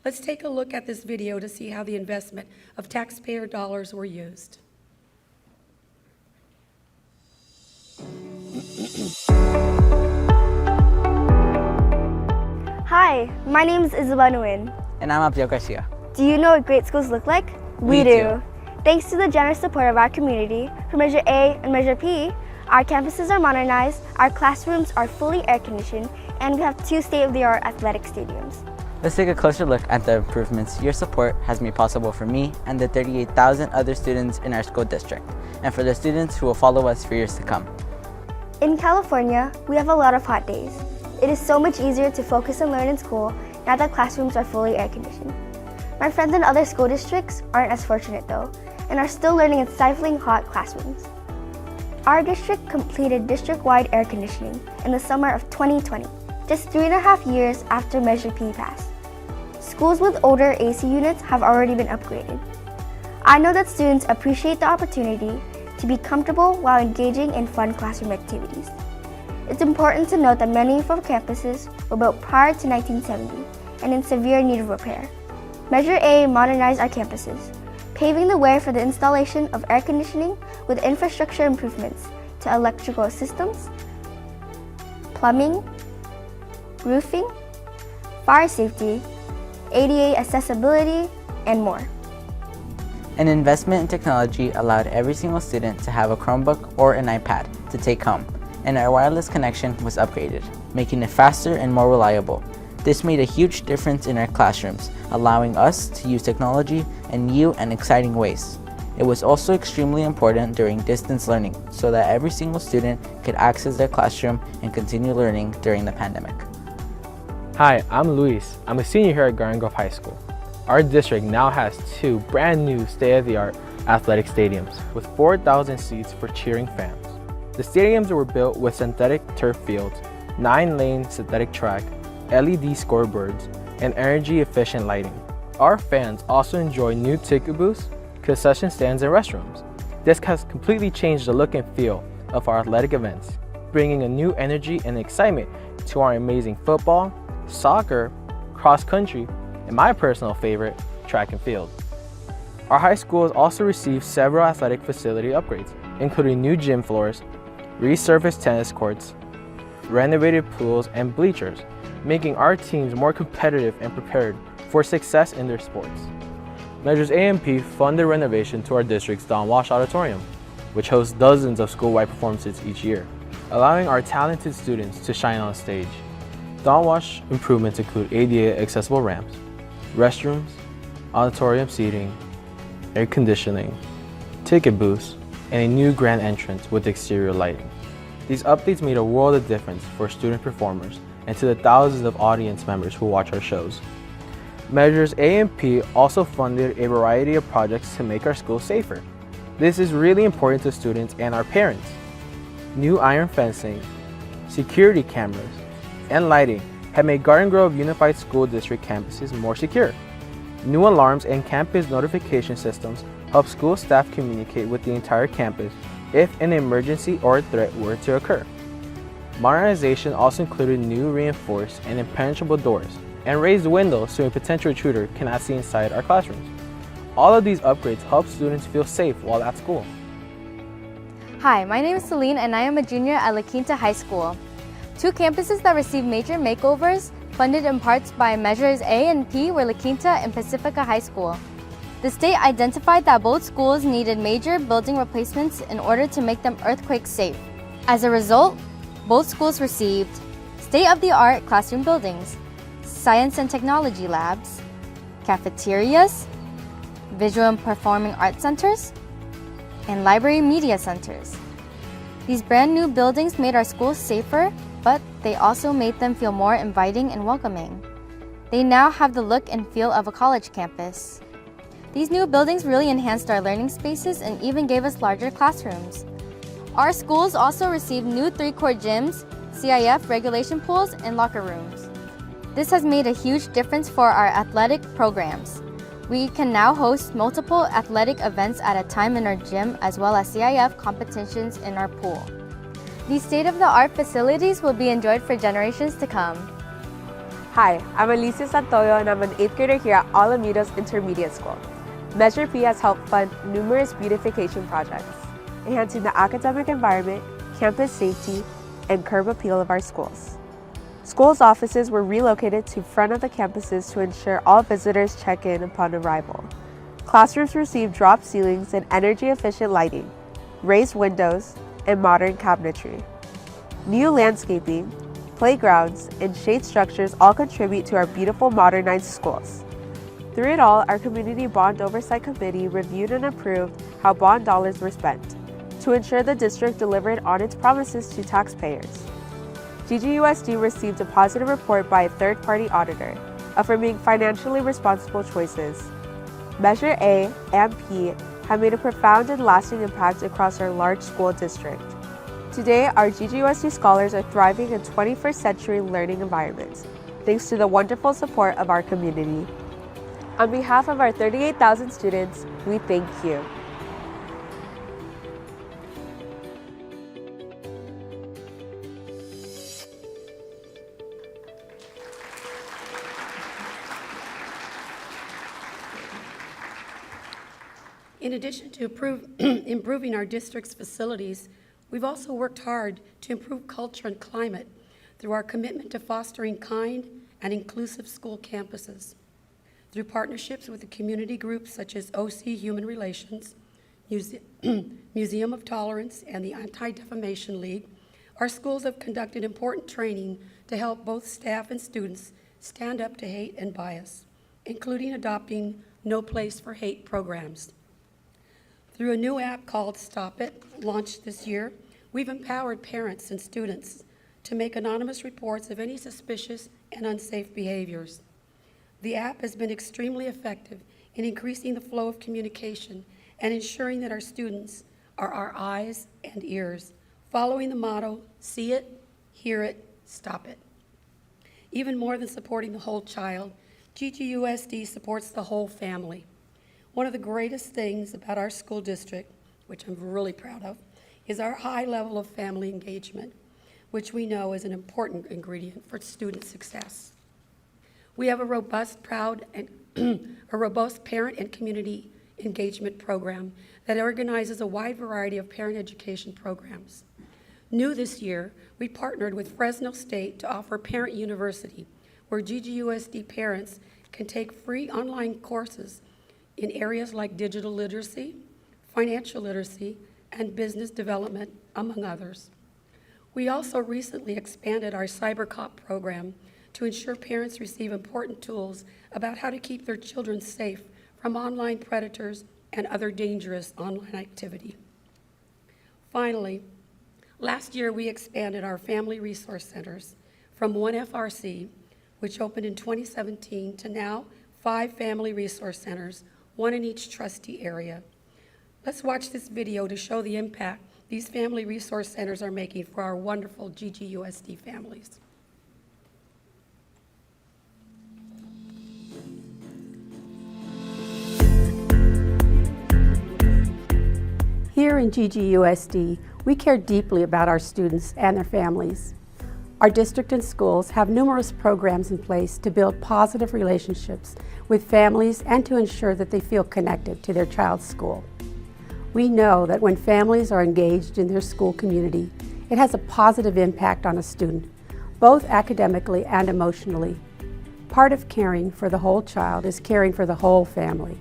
Let's take a look at this video to see how the investment of taxpayer dollars were used. Hi, my name is Isabel Nguyen. And I'm Abdel Garcia. Do you know what great schools look like? We do. Thanks to the generous support of our community, for Measure A and Measure P, our campuses are modernized, our classrooms are fully air-conditioned, and we have 2 state-of-the-art athletic stadiums. Let's take a closer look at the improvements your support has made possible for me and the 38,000 other students in our school district, and for the students who will follow us for years to come. In California, we have a lot of hot days. It is so much easier to focus and learn in school now that classrooms are fully air-conditioned. My friends in other school districts aren't as fortunate though, and are still learning in stifling hot classrooms. Our district completed district-wide air conditioning in the summer of 2020, just 3.5 years after Measure P passed. Schools with older AC units have already been upgraded. I know that students appreciate the opportunity to be comfortable while engaging in fun classroom activities. It's important to note that many of our campuses were built prior to 1970 and in severe need of repair. Measure A modernized our campuses, paving the way for the installation of air conditioning with infrastructure improvements to electrical systems, plumbing, roofing, fire safety, ADA accessibility, and more. An investment in technology allowed every single student to have a Chromebook or an iPad to take home, and our wireless connection was upgraded, making it faster and more reliable. This made a huge difference in our classrooms, allowing us to use technology in new and exciting ways. It was also extremely important during distance learning so that every single student could access their classroom and continue learning during the pandemic. Hi, I'm Luis. I'm a senior here at Garden Grove High School. Our district now has 2 brand new state-of-the-art athletic stadiums with 4,000 seats for cheering fans. The stadiums were built with synthetic turf fields, 9-lane synthetic track, LED scoreboards, and energy-efficient lighting. Our fans also enjoy new ticket booths, concession stands, and restrooms. This has completely changed the look and feel of our athletic events, bringing a new energy and excitement to our amazing football, soccer, cross country, and my personal favorite, track and field. Our high school has also received several athletic facility upgrades, including new gym floors, resurfaced tennis courts, renovated pools, and bleachers, making our teams more competitive and prepared for success in their sports. Measures A and P funded renovation to our district's Don Walsh Auditorium, which hosts dozens of school-wide performances each year, allowing our talented students to shine on stage. Don Walsh improvements include ADA accessible ramps, restrooms, auditorium seating, air conditioning, ticket booths, and a new grand entrance with exterior lighting. These updates made a world of difference for student performers and to the thousands of audience members who watch our shows. Measures A and P also funded a variety of projects to make our schools safer. This is really important to students and our parents. New iron fencing, security cameras, and lighting have made Garden Grove Unified School District campuses more secure. New alarms and campus notification systems help school staff communicate with the entire campus if an emergency or a threat were to occur. Modernization also included new reinforced and impenetrable doors and raised windows so a potential intruder cannot see inside our classrooms. All of these upgrades help students feel safe while at school. Hi, my name is Celine and I am a junior at La Quinta High School. Two campuses that received major makeovers, funded in parts by Measures A and P, were La Quinta and Pacifica High School. The state identified that both schools needed major building replacements in order to make them earthquake safe. As a result, both schools received state-of-the-art classroom buildings, science and technology labs, cafeterias, visual and performing arts centers, and library media centers. These brand new buildings made our schools safer, but they also made them feel more inviting and welcoming. They now have the look and feel of a college campus. These new buildings really enhanced our learning spaces and even gave us larger classrooms. Our schools also received new 3-court gyms, CIF regulation pools, and locker rooms. This has made a huge difference for our athletic programs. We can now host multiple athletic events at a time in our gym as well as CIF competitions in our pool. These state-of-the-art facilities will be enjoyed for generations to come. Hi, I'm Alicia Santoyo and I'm an 8th grader here at Alamitos Intermediate School. Measure P has helped fund numerous beautification projects, enhancing the academic environment, campus safety, and curb appeal of our schools. Schools' offices were relocated to front of the campuses to ensure all visitors check in upon arrival. Classrooms received drop ceilings and energy-efficient lighting, raised windows, and modern cabinetry. New landscaping, playgrounds, and shade structures all contribute to our beautiful modernized schools. Through it all, our Community Bond Oversight Committee reviewed and approved how bond dollars were spent to ensure the district delivered on its promises to taxpayers. GGUSD received a positive report by a third-party auditor, affirming financially responsible choices. Measure A and P have made a profound and lasting impact across our large school district. Today, our GGUSD scholars are thriving in 21st century learning environments, thanks to the wonderful support of our community. On behalf of our 38,000 students, we thank you. In addition to improving our district's facilities, we've also worked hard to improve culture and climate through our commitment to fostering kind and inclusive school campuses. Through partnerships with the community groups such as OC Human Relations, Museum of Tolerance, and the Anti-Defamation League, our schools have conducted important training to help both staff and students stand up to hate and bias, including adopting No Place for Hate programs. Through a new app called Stop It, launched this year, we've empowered parents and students to make anonymous reports of any suspicious and unsafe behaviors. The app has been extremely effective in increasing the flow of communication and ensuring that our students are our eyes and ears, following the motto, see it, hear it, stop it. Even more than supporting the whole child, GGUSD supports the whole family. One of the greatest things about our school district, which I'm really proud of, is our high level of family engagement, which we know is an important ingredient for student success. We have a robust parent and community engagement program that organizes a wide variety of parent education programs. New this year, we partnered with Fresno State to offer Parent University, where GGUSD parents can take free online courses in areas like digital literacy, financial literacy, and business development, among others. We also recently expanded our CyberCop program to ensure parents receive important tools about how to keep their children safe from online predators and other dangerous online activity. Finally, last year we expanded our family resource centers from one FRC, which opened in 2017, to now 5 family resource centers, 1 in each trustee area. Let's watch this video to show the impact these family resource centers are making for our wonderful GGUSD families. Here in GGUSD, we care deeply about our students and their families. Our district and schools have numerous programs in place to build positive relationships with families and to ensure that they feel connected to their child's school. We know that when families are engaged in their school community, it has a positive impact on a student, both academically and emotionally. Part of caring for the whole child is caring for the whole family.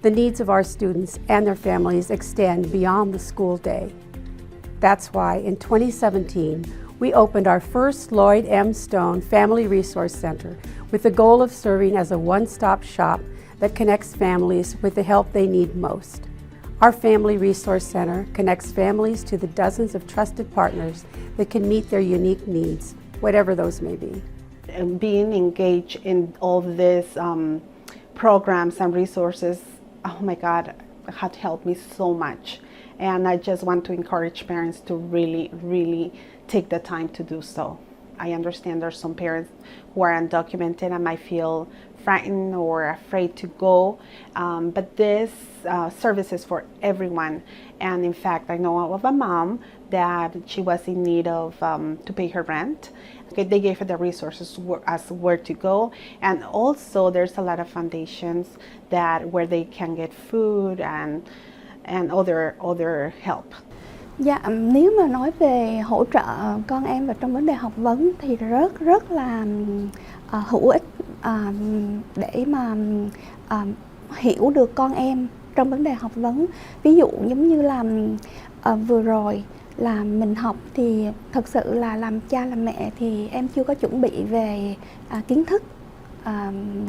The needs of our students and their families extend beyond the school day. That's why in 2017, we opened our first Lloyd M. Stone Family Resource Center with the goal of serving as a one-stop shop that connects families with the help they need most. Our Family Resource Center connects families to the dozens of trusted partners that can meet their unique needs, whatever those may be. And being engaged in all these programs and resources, oh my God, had helped me so much. And I just want to encourage parents to really take the time to do so. I understand there's some parents who are undocumented and might feel frightened or afraid to go, but this service is for everyone. And in fact, I know of a mom that she was in need of to pay her rent. They gave her the resources as where to go, and also there's a lot of foundations that where they can get food and other help. Dạ, nếu mà nói về hỗ trợ con em vào trong vấn đề học vấn thì rất là hữu ích để mà hiểu được con em trong vấn đề học vấn. Ví dụ giống như là vừa rồi là mình học thì thật sự là làm cha làm mẹ thì em chưa có chuẩn bị về kiến thức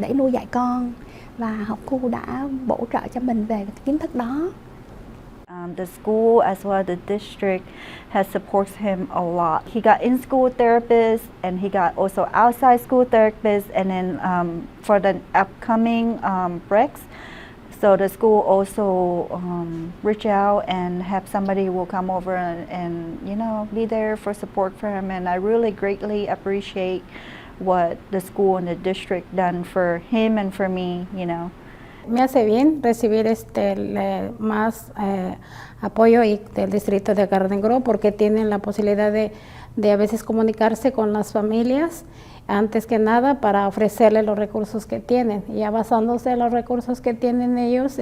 để nuôi dạy con, và học khu đã bổ trợ cho mình về kiến thức đó. The school as well as the district has supports him a lot. He got in-school therapists and he got also outside school therapists, and then for the upcoming breaks, so the school also reach out and have somebody will come over and you know be there for support for him, and I really greatly appreciate what the school and the district done for him and for me, you know. Me hace bien recibir más apoyo del distrito de Garden Grove, porque tienen la posibilidad de a veces comunicarse con las familias antes que nada para ofrecerles los recursos que tienen, y ya basándose en los recursos que tienen ellos,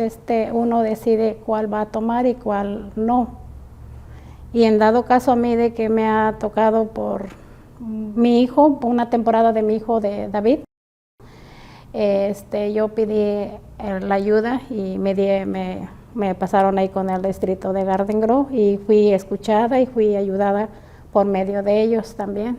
uno decide cuál va a tomar y cuál no. Y en dado caso a mí de que me ha tocado por mi hijo, por una temporada de mi hijo de David, yo pedí la ayuda y me pasaron ahí con el distrito de Garden Grove, y fui escuchada y fui ayudada por medio de ellos también.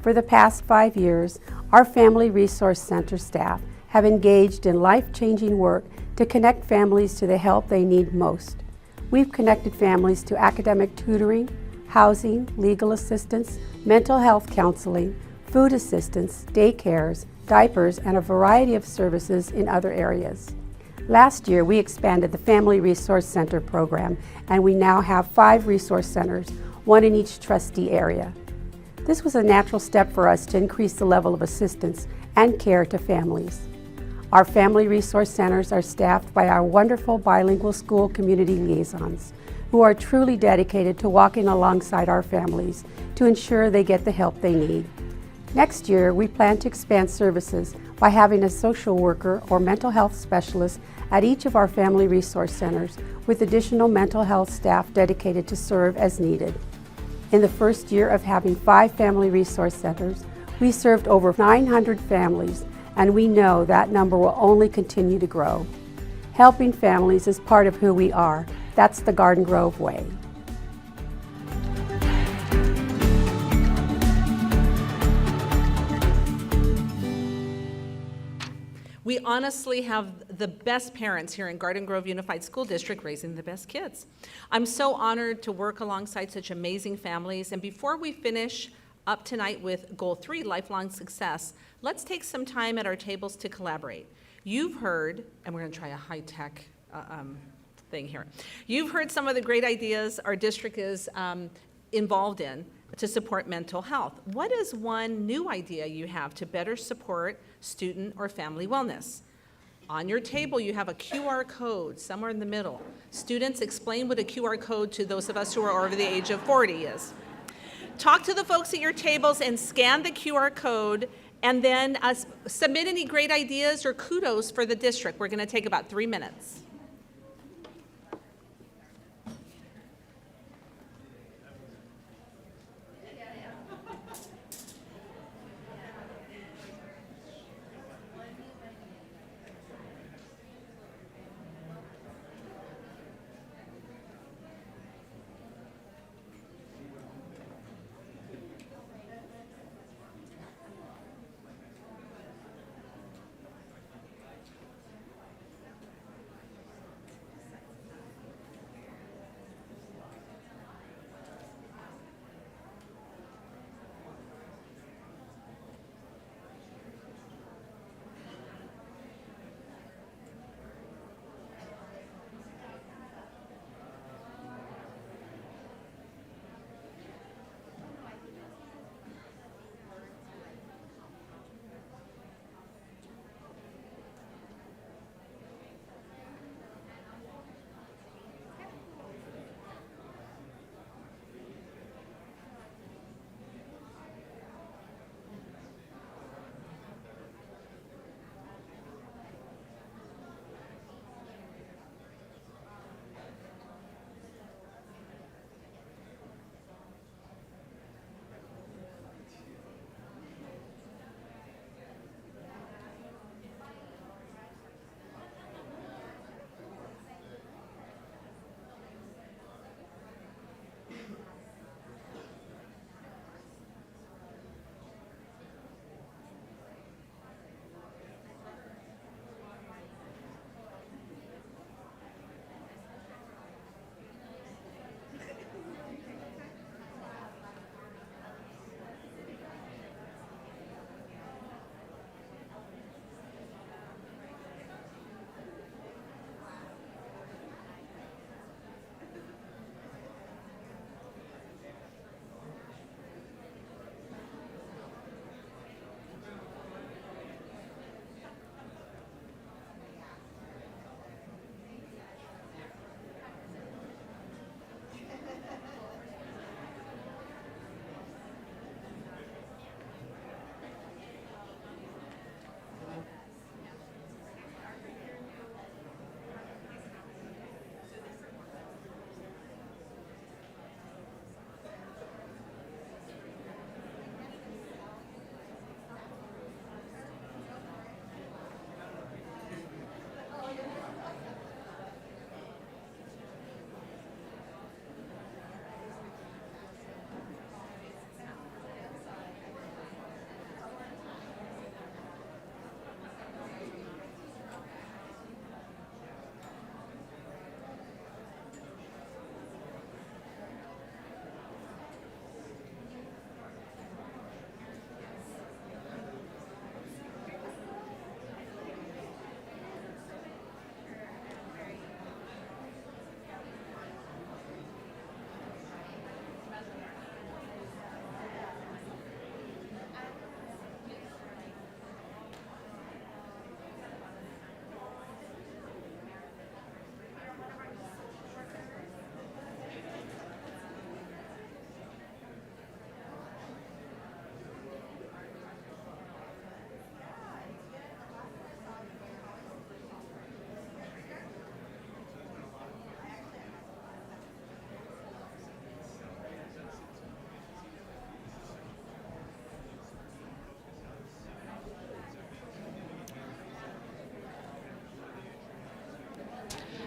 For the past 5 years, our Family Resource Center staff have engaged in life-changing work to connect families to the help they need most. We've connected families to academic tutoring, housing, legal assistance, mental health counseling, food assistance, daycares, diapers, and a variety of services in other areas. Last year, we expanded the Family Resource Center program, and we now have 5 resource centers, 1 in each trustee area. This was a natural step for us to increase the level of assistance and care to families. Our Family Resource Centers are staffed by our wonderful bilingual school community liaisons, who are truly dedicated to walking alongside our families to ensure they get the help they need. Next year, we plan to expand services by having a social worker or mental health specialist at each of our Family Resource Centers, with additional mental health staff dedicated to serve as needed. In the first year of having 5 Family Resource Centers, we served over 900 families, and we know that number will only continue to grow. Helping families is part of who we are. That's the Garden Grove way. We honestly have the best parents here in Garden Grove Unified School District raising the best kids. I'm so honored to work alongside such amazing families. And before we finish up tonight with Goal 3, Lifelong Success, let's take some time at our tables to collaborate. You've heard, and we're going to try a high-tech thing here. You've heard some of the great ideas our district is involved in to support mental health. What is one new idea you have to better support student or family wellness? On your table, you have a QR code somewhere in the middle. Students, explain what a QR code to those of us who are over the age of 40 is. Talk to the folks at your tables and scan the QR code, and then submit any great ideas or kudos for the district. We're going to take about 3 minutes.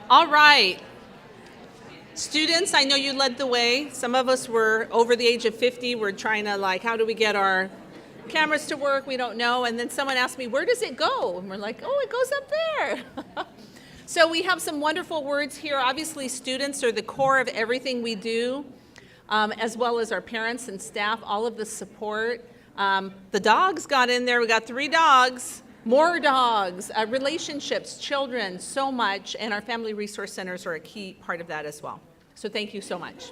All right. Students, I know you led the way. Some of us were over the age of 50. We're trying to how do we get our cameras to work? We don't know. And then someone asked me, where does it go? And we're like, oh, it goes up there. So we have some wonderful words here. Obviously, students are the core of everything we do, as well as our parents and staff, all of the support. The dogs got in there. We got 3 dogs. More dogs, relationships, children, so much, and our family resource centers are a key part of that as well. So thank you so much.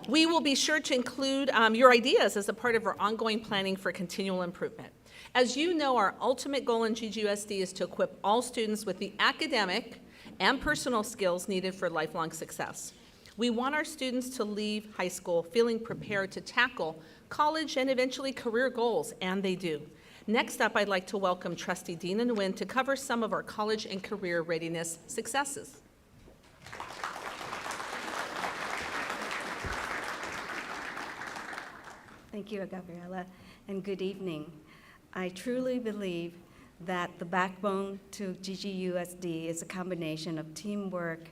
We will be sure to include your ideas as a part of our ongoing planning for continual improvement. As you know, our ultimate goal in GGUSD is to equip all students with the academic and personal skills needed for lifelong success. We want our students to leave high school feeling prepared to tackle college and eventually career goals, and they do. Next up, I'd like to welcome Trustee Dina Nguyen to cover some of our college and career readiness successes. Thank you, Gabriela, and good evening. I truly believe that the backbone to GGUSD is a combination of teamwork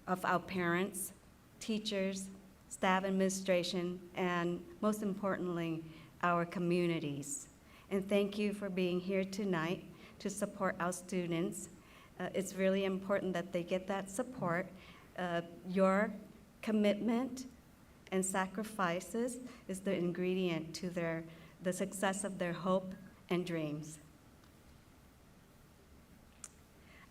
of our parents, teachers, staff administration, and most importantly, our communities. And thank you for being here tonight to support our students. It's really important that they get that support. Your commitment and sacrifices is the ingredient to the success of their hope and dreams.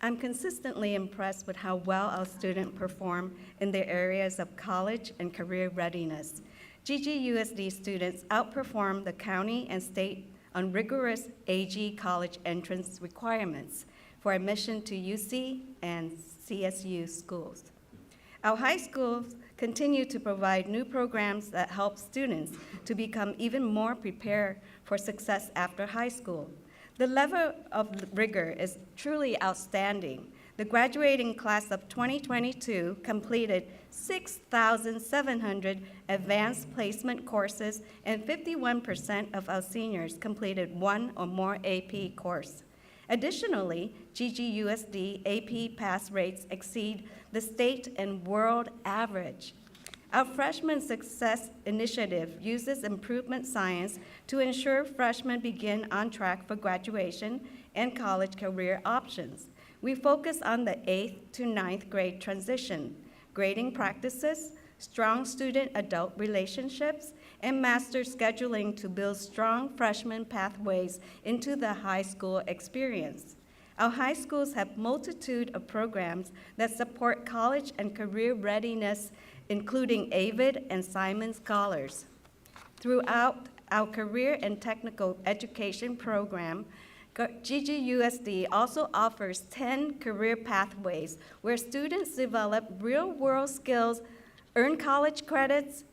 I'm consistently impressed with how well our students perform in their areas of college and career readiness. GGUSD students outperform the county and state on rigorous AG college entrance requirements for admission to UC and CSU schools. Our high schools continue to provide new programs that help students to become even more prepared for success after high school. The level of rigor is truly outstanding. The graduating class of 2022 completed 6,700 advanced placement courses, and 51% of our seniors completed 1 or more AP course. Additionally, GGUSD AP pass rates exceed the state and world average. Our Freshman Success Initiative uses improvement science to ensure freshmen begin on track for graduation and college career options. We focus on the 8th to 9th grade transition, grading practices, strong student-adult relationships, and master scheduling to build strong freshman pathways into the high school experience. Our high schools have multitude of programs that support college and career readiness, including AVID and Simon Scholars. Throughout our career and technical education program, GGUSD also offers 10 career pathways where students develop real-world skills, earn college credits,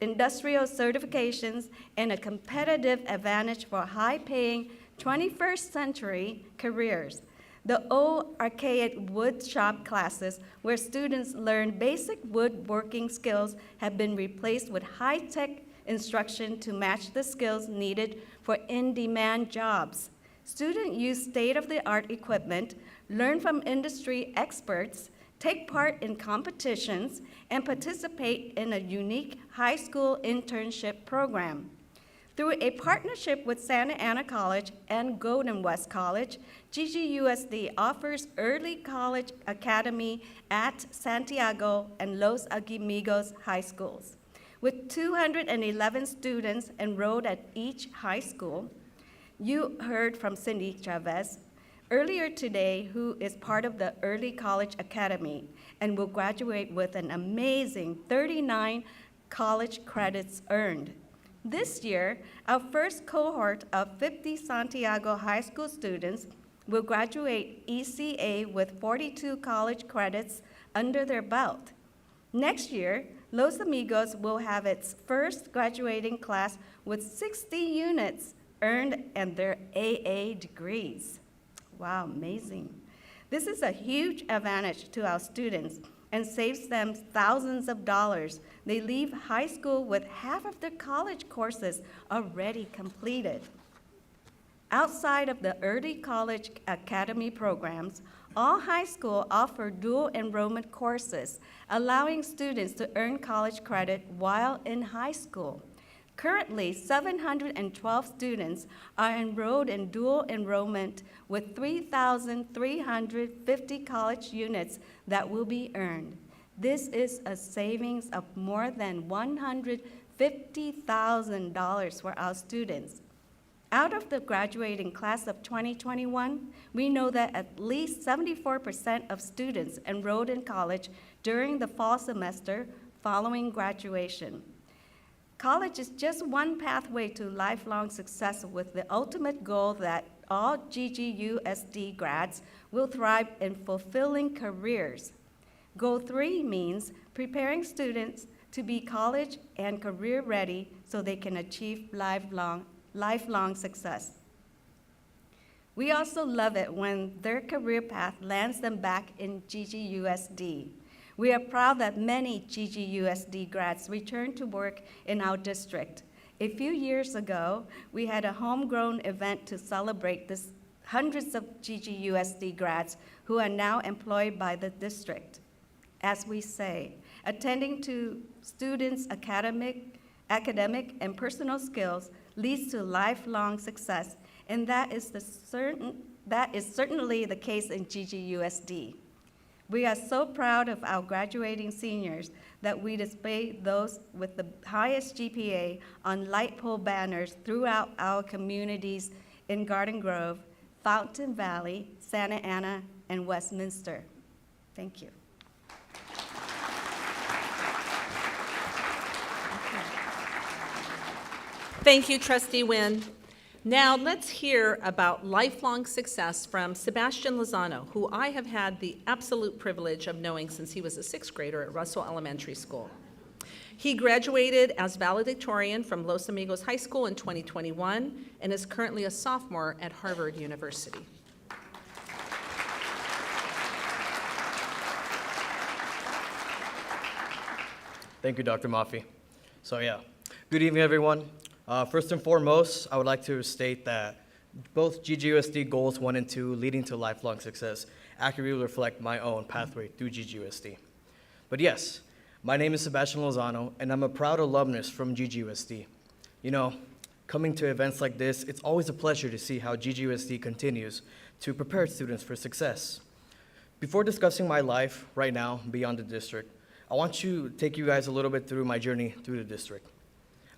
industrial certifications, and a competitive advantage for high-paying 21st century careers. The old archaic wood shop classes where students learn basic woodworking skills have been replaced with high-tech instruction to match the skills needed for in-demand jobs. Students use state-of-the-art equipment, learn from industry experts, take part in competitions, and participate in a unique high school internship program. Through a partnership with Santa Ana College and Golden West College, GGUSD offers early college academy at Santiago and Los Amigos high schools. With 211 students enrolled at each high school, you heard from Cindy Chavez earlier today, who is part of the Early College Academy and will graduate with an amazing 39 college credits earned. This year, our first cohort of 50 Santiago High School students will graduate ECA with 42 college credits under their belt. Next year, Los Amigos will have its first graduating class with 60 units earned and their AA degrees. Wow, amazing. This is a huge advantage to our students and saves them thousands of dollars. They leave high school with half of their college courses already completed. Outside of the early college academy programs, all high schools offer dual enrollment courses, allowing students to earn college credit while in high school. Currently, 712 students are enrolled in dual enrollment with 3,350 college units that will be earned. This is a savings of more than $150,000 for our students. Out of the graduating class of 2021, we know that at least 74% of students enrolled in college during the fall semester following graduation. College is just one pathway to lifelong success with the ultimate goal that all GGUSD grads will thrive in fulfilling careers. Goal 3 means preparing students to be college and career ready so they can achieve lifelong success. We also love it when their career path lands them back in GGUSD. We are proud that many GGUSD grads return to work in our district. A few years ago, we had a homegrown event to celebrate this hundreds of GGUSD grads who are now employed by the district. As we say, attending to students' academic and personal skills leads to lifelong success, and that is certainly the case in GGUSD. We are so proud of our graduating seniors that we display those with the highest GPA on light pole banners throughout our communities in Garden Grove, Fountain Valley, Santa Ana, and Westminster. Thank you. Thank you, Trustee Nguyen. Now let's hear about lifelong success from Sebastian Lozano, who I have had the absolute privilege of knowing since he was a sixth grader at Russell Elementary School. He graduated as valedictorian from Los Amigos High School in 2021 and is currently a sophomore at Harvard University. Thank you, Dr. Mafi. Good evening, everyone. First and foremost, I would like to state that both GGUSD goals 1 and 2, leading to lifelong success, accurately reflect my own pathway through GGUSD. But yes, my name is Sebastian Lozano, and I'm a proud alumnus from GGUSD. You know, coming to events like this, it's always a pleasure to see how GGUSD continues to prepare students for success. Before discussing my life right now beyond the district, I want to take you guys a little bit through my journey through the district.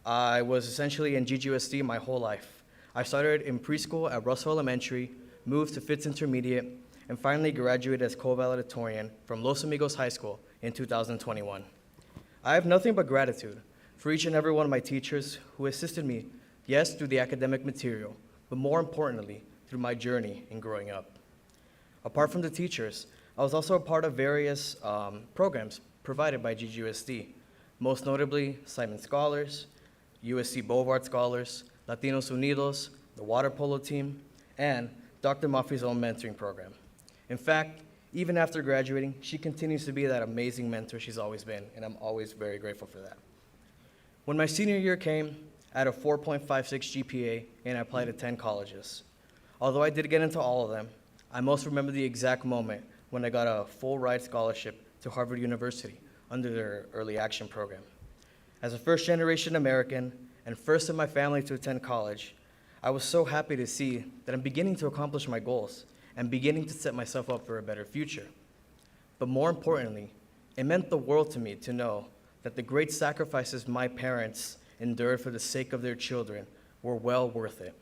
I was essentially in GGUSD my whole life. I started in preschool at Russell Elementary, moved to Fitz Intermediate, and finally graduated as co-valedictorian from Los Amigos High School in 2021. I have nothing but gratitude for each and every one of my teachers who assisted me, yes, through the academic material, but more importantly, through my journey in growing up. Apart from the teachers, I was also a part of various programs provided by GGUSD, most notably Simon Scholars, USC Boulevard Scholars, Latinos Unidos, the water polo team, and Dr. Mafi's own mentoring program. In fact, even after graduating, she continues to be that amazing mentor she's always been, and I'm always very grateful for that. When my senior year came, I had a 4.56 GPA, and I applied to 10 colleges. Although I did get into all of them, I most remember the exact moment when I got a full ride scholarship to Harvard University under their early action program. As a first-generation American and first in my family to attend college, I was so happy to see that I'm beginning to accomplish my goals and beginning to set myself up for a better future. But more importantly, it meant the world to me to know that the great sacrifices my parents endured for the sake of their children were well worth it.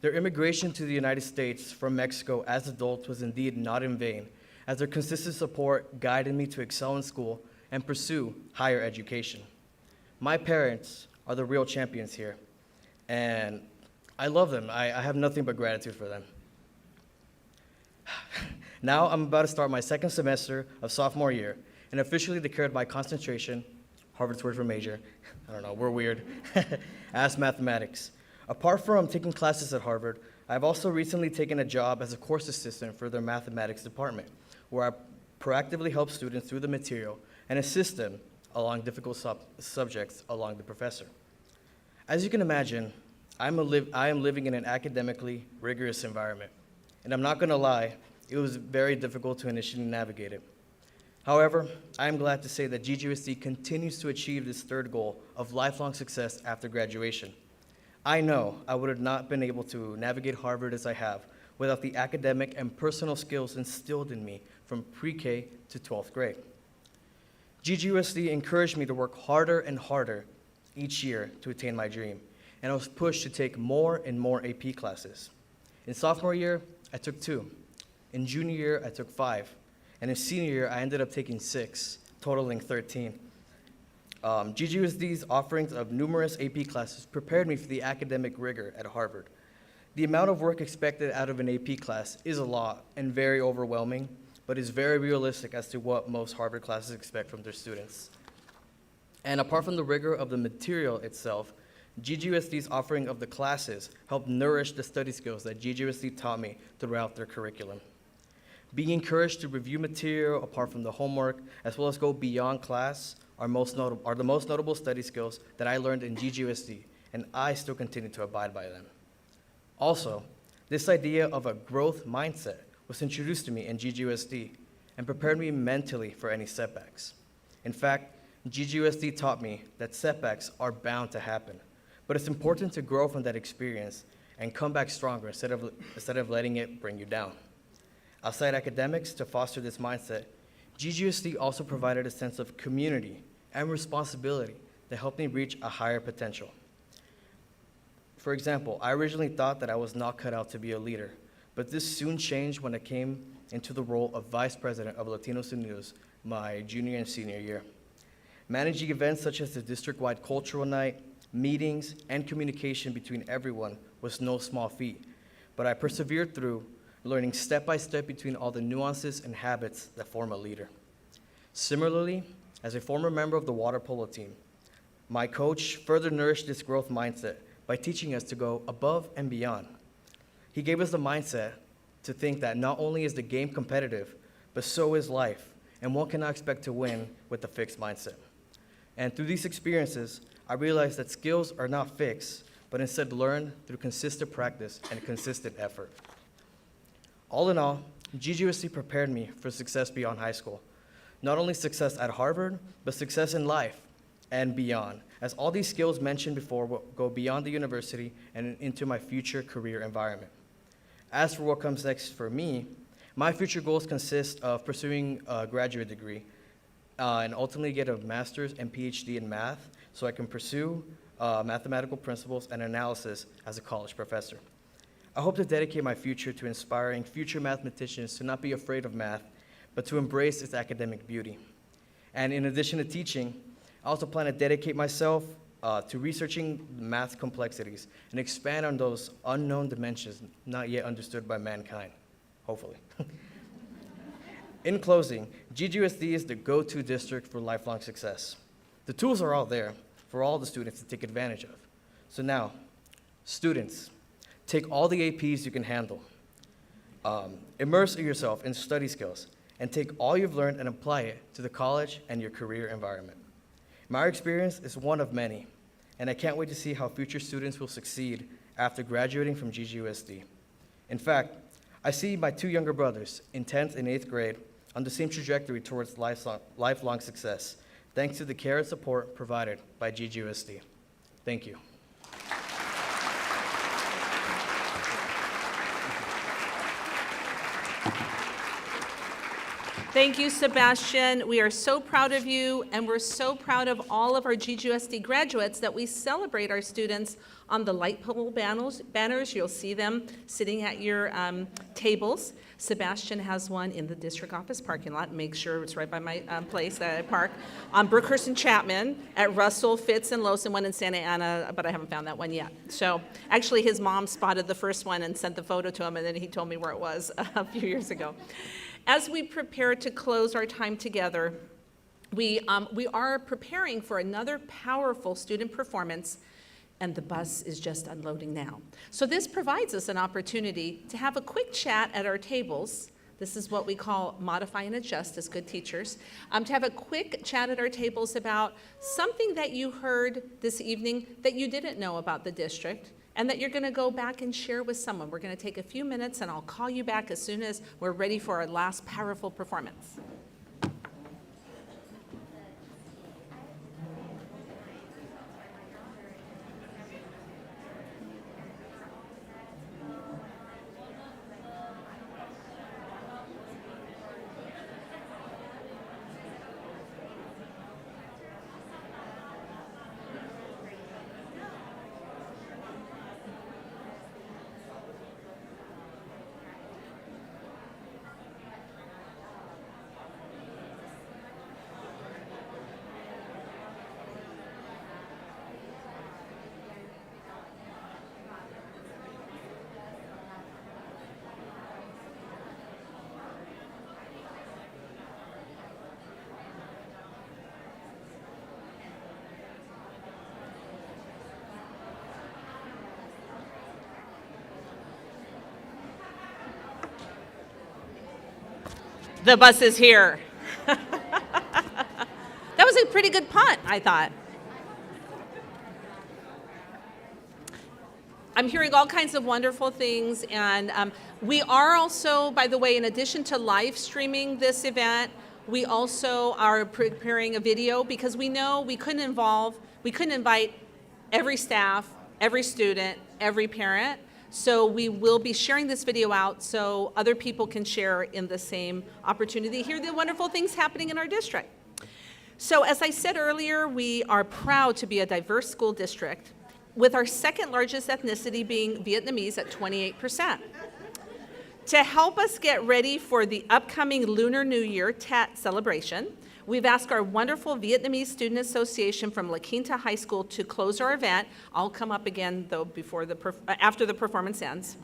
Their immigration to the United States from Mexico as adults was indeed not in vain, as their consistent support guided me to excel in school and pursue higher education. My parents are the real champions here, and I love them. I have nothing but gratitude for them. Now I'm about to start my second semester of sophomore year and officially declared my concentration, Harvard's word for major, I don't know, we're weird, as mathematics. Apart from taking classes at Harvard, I've also recently taken a job as a course assistant for their mathematics department, where I proactively help students through the material and assist them along difficult subjects along the professor. As you can imagine, I am living in an academically rigorous environment. And I'm not gonna lie, it was very difficult to initially navigate it. However, I am glad to say that GGUSD continues to achieve this third goal of lifelong success after graduation. I know I would have not been able to navigate Harvard as I have without the academic and personal skills instilled in me from pre-K to 12th grade. GGUSD encouraged me to work harder and harder each year to attain my dream, and I was pushed to take more and more AP classes. In sophomore year, I took 2. In junior year, I took 5. And in senior year, I ended up taking 6, totaling 13. GGUSD's offerings of numerous AP classes prepared me for the academic rigor at Harvard. The amount of work expected out of an AP class is a lot and very overwhelming, but is very realistic as to what most Harvard classes expect from their students. And apart from the rigor of the material itself, GGUSD's offering of the classes helped nourish the study skills that GGUSD taught me throughout their curriculum. Being encouraged to review material apart from the homework, as well as go beyond class, are the most notable study skills that I learned in GGUSD, and I still continue to abide by them. Also, this idea of a growth mindset was introduced to me in GGUSD and prepared me mentally for any setbacks. In fact, GGUSD taught me that setbacks are bound to happen, but it's important to grow from that experience and come back stronger instead of letting it bring you down. Outside academics, to foster this mindset, GGUSD also provided a sense of community and responsibility that helped me reach a higher potential. For example, I originally thought that I was not cut out to be a leader, but this soon changed when I came into the role of Vice President of Latinos Unidos my junior and senior year. Managing events such as the district-wide cultural night, meetings, and communication between everyone was no small feat, but I persevered through, learning step by step between all the nuances and habits that form a leader. Similarly, as a former member of the water polo team, my coach further nourished this growth mindset by teaching us to go above and beyond. He gave us the mindset to think that not only is the game competitive, but so is life, and one cannot expect to win with a fixed mindset. And through these experiences, I realized that skills are not fixed, but instead learned through consistent practice and consistent effort. All in all, GGUSD prepared me for success beyond high school. Not only success at Harvard, but success in life and beyond, as all these skills mentioned before will go beyond the university and into my future career environment. As for what comes next for me, my future goals consist of pursuing a graduate degree and ultimately get a master's and PhD in math so I can pursue mathematical principles and analysis as a college professor. I hope to dedicate my future to inspiring future mathematicians to not be afraid of math, but to embrace its academic beauty. And in addition to teaching, I also plan to dedicate myself to researching math complexities and expand on those unknown dimensions not yet understood by mankind, hopefully. In closing, GGUSD is the go-to district for lifelong success. The tools are all there for all the students to take advantage of. So now, students, take all the APs you can handle. Immerse yourself in study skills and take all you've learned and apply it to the college and your career environment. My experience is one of many, and I can't wait to see how future students will succeed after graduating from GGUSD. In fact, I see my 2 younger brothers in 10th and 8th grade on the same trajectory towards lifelong success, thanks to the care and support provided by GGUSD. Thank you. Thank you, Sebastian. We are so proud of you, and we're so proud of all of our GGUSD graduates that we celebrate our students on the light pole banners. You'll see them sitting at your tables. Sebastian has one in the district office parking lot. Make sure it's right by my place that I park. On Brookhurst and Chapman, at Russell, Fitz, and Lowson, one in Santa Ana, but I haven't found that one yet. So actually, his mom spotted the first one and sent the photo to him, and then he told me where it was a few years ago. As we prepare to close our time together, we are preparing for another powerful student performance, and the bus is just unloading now. So this provides us an opportunity to have a quick chat at our tables. This is what we call modify and adjust as good teachers. To have a quick chat at our tables about something that you heard this evening that you didn't know about the district and that you're going to go back and share with someone. We're going to take a few minutes and I'll call you back as soon as we're ready for our last powerful performance. The bus is here. That was a pretty good punt, I thought. I'm hearing all kinds of wonderful things, and we are also, by the way, in addition to live streaming this event, we also are preparing a video because we know we couldn't invite every staff, every student, every parent. So we will be sharing this video out so other people can share in the same opportunity, hear the wonderful things happening in our district. So as I said earlier, we are proud to be a diverse school district, with our second largest ethnicity being Vietnamese at 28%. To help us get ready for the upcoming Lunar New Year Tet celebration, we've asked our wonderful Vietnamese Student Association from La Quinta High School to close our event. I'll come up again, though, after the performance ends,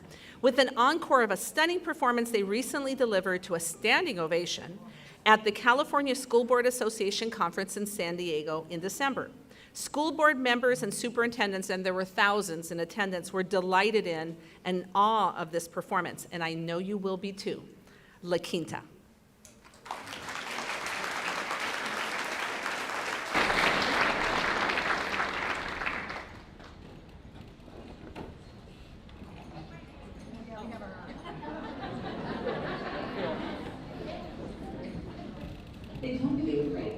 with an encore of a stunning performance they recently delivered to a standing ovation at the California School Board Association Conference in San Diego in December. School board members and superintendents, and there were thousands in attendance, were delighted in and awe of this performance, and I know you will be too. La Quinta. They told me they were ready.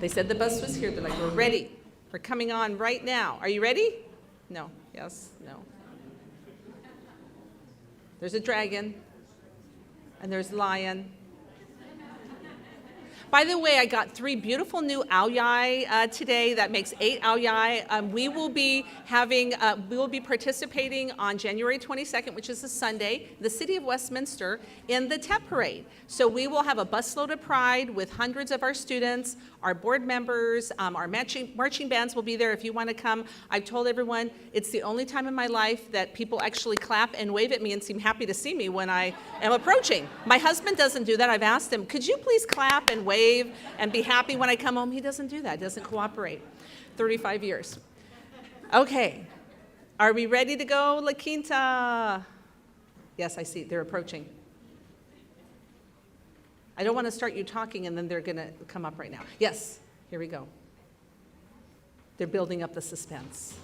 They said the bus was here. They're like, we're ready. We're coming on right now. Are you ready? No. Yes. No. There's a dragon. And there's a lion. By the way, I got 3 beautiful new ao dai today. That makes 8 ao dai. We will be participating on January 22nd, which is a Sunday, the city of Westminster, in the Tet Parade. So we will have a busload of pride with hundreds of our students, our board members, our marching bands will be there if you want to come. I've told everyone it's the only time in my life that people actually clap and wave at me and seem happy to see me when I am approaching. My husband doesn't do that. I've asked him, could you please clap and wave and be happy when I come home? He doesn't do that. He doesn't cooperate. 35 years. Okay. Are we ready to go, La Quinta? Yes, I see. They're approaching. I don't want to start you talking and then they're going to come up right now. Yes, here we go. They're building up the suspense.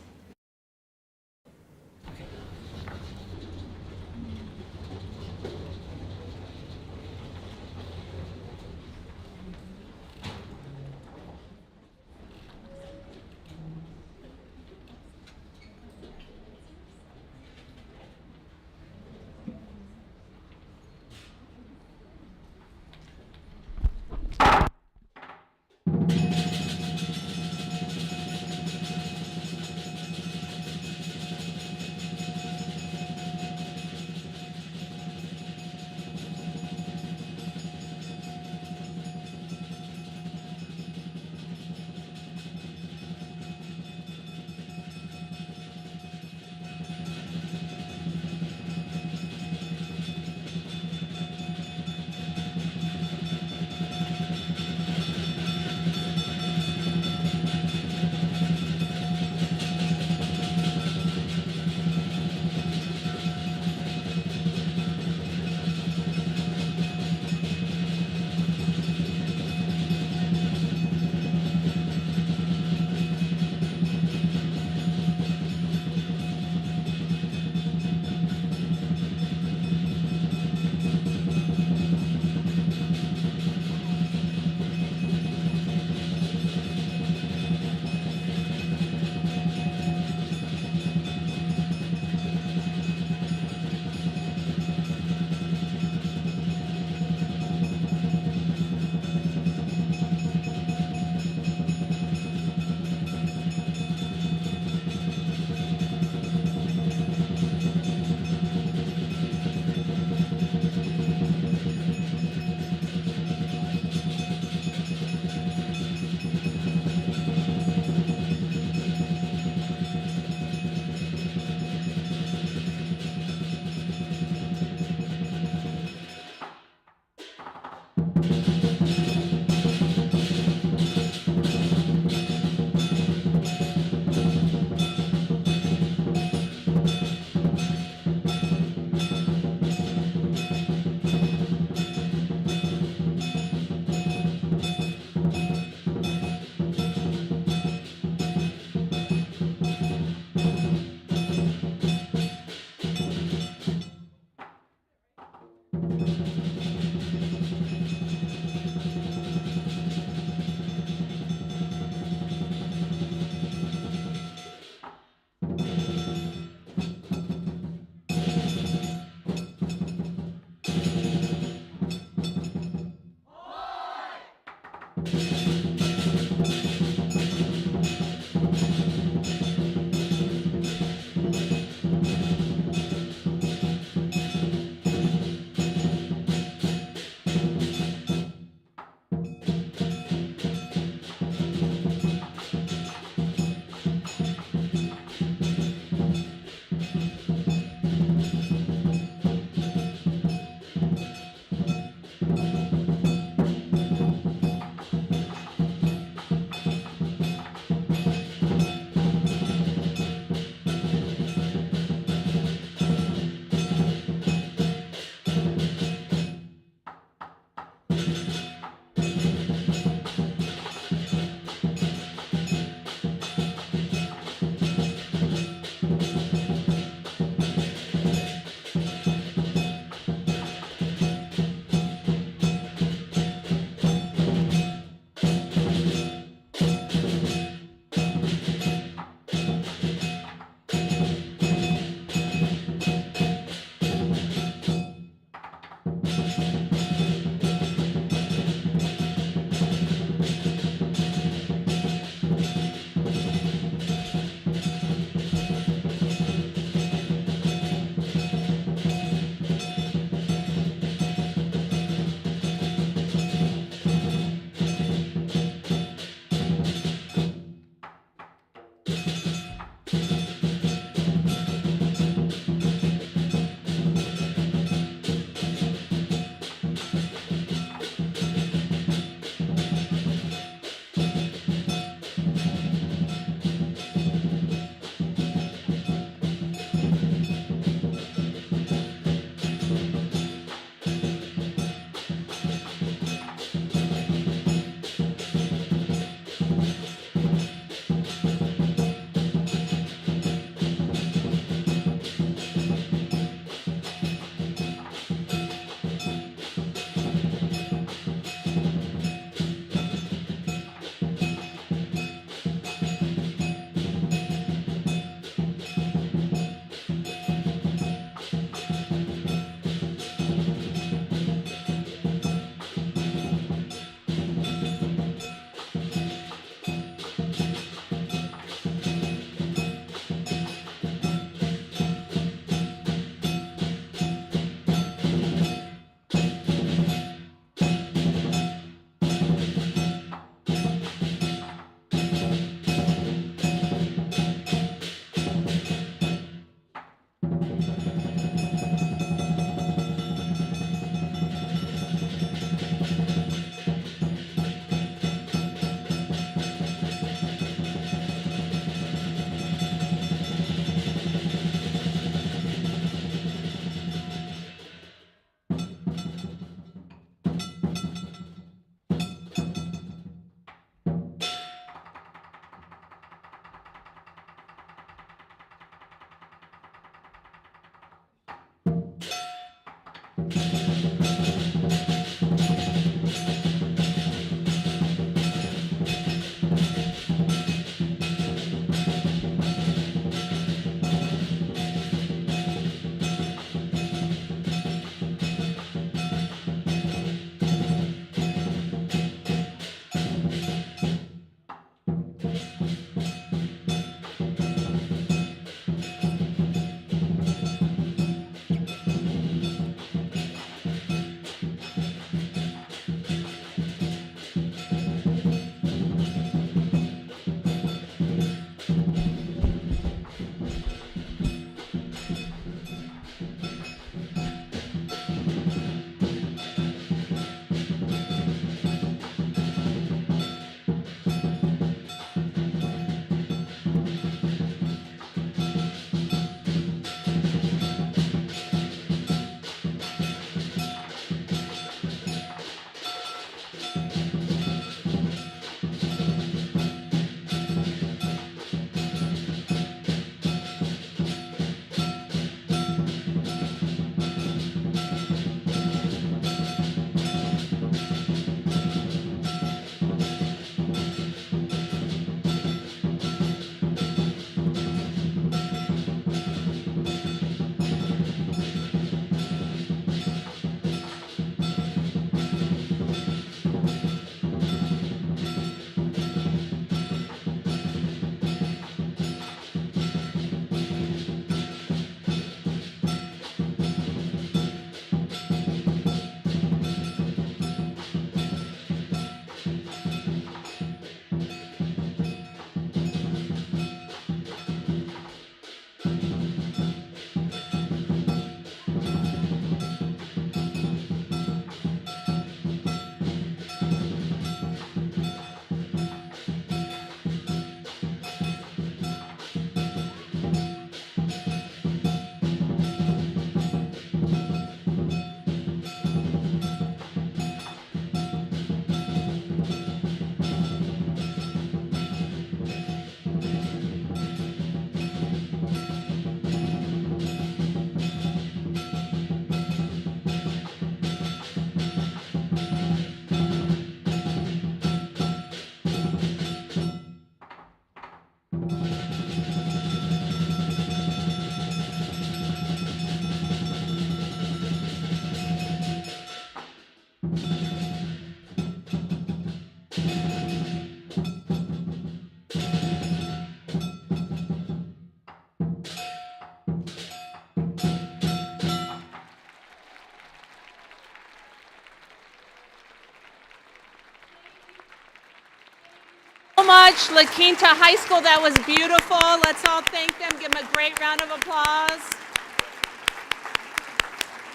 much, La Quinta High School. That was beautiful. Let's all thank them. Give them a great round of applause.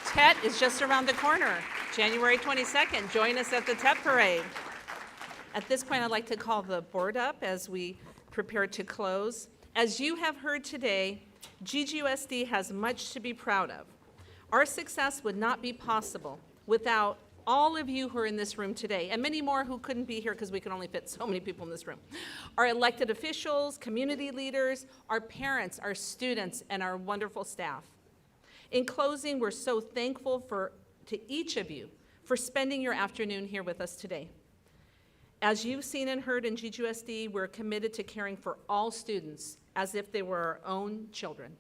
TET is just around the corner, January 22nd. Join us at the TET Parade. At this point, I'd like to call the board up as we prepare to close. As you have heard today, GGUSD has much to be proud of. Our success would not be possible without all of you who are in this room today, and many more who couldn't be here because we can only fit so many people in this room. Our elected officials, community leaders, our parents, our students, and our wonderful staff. In closing, we're so thankful to each of you for spending your afternoon here with us today. As you've seen and heard in GGUSD, we're committed to caring for all students as if they were our own children,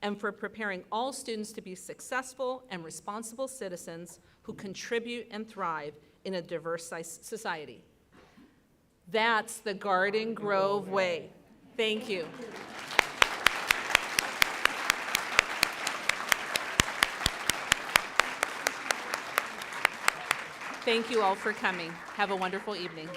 and for preparing all students to be successful and responsible citizens who contribute and thrive in a diverse society. That's the Garden Grove way. Thank you. Thank you all for coming. Have a wonderful evening.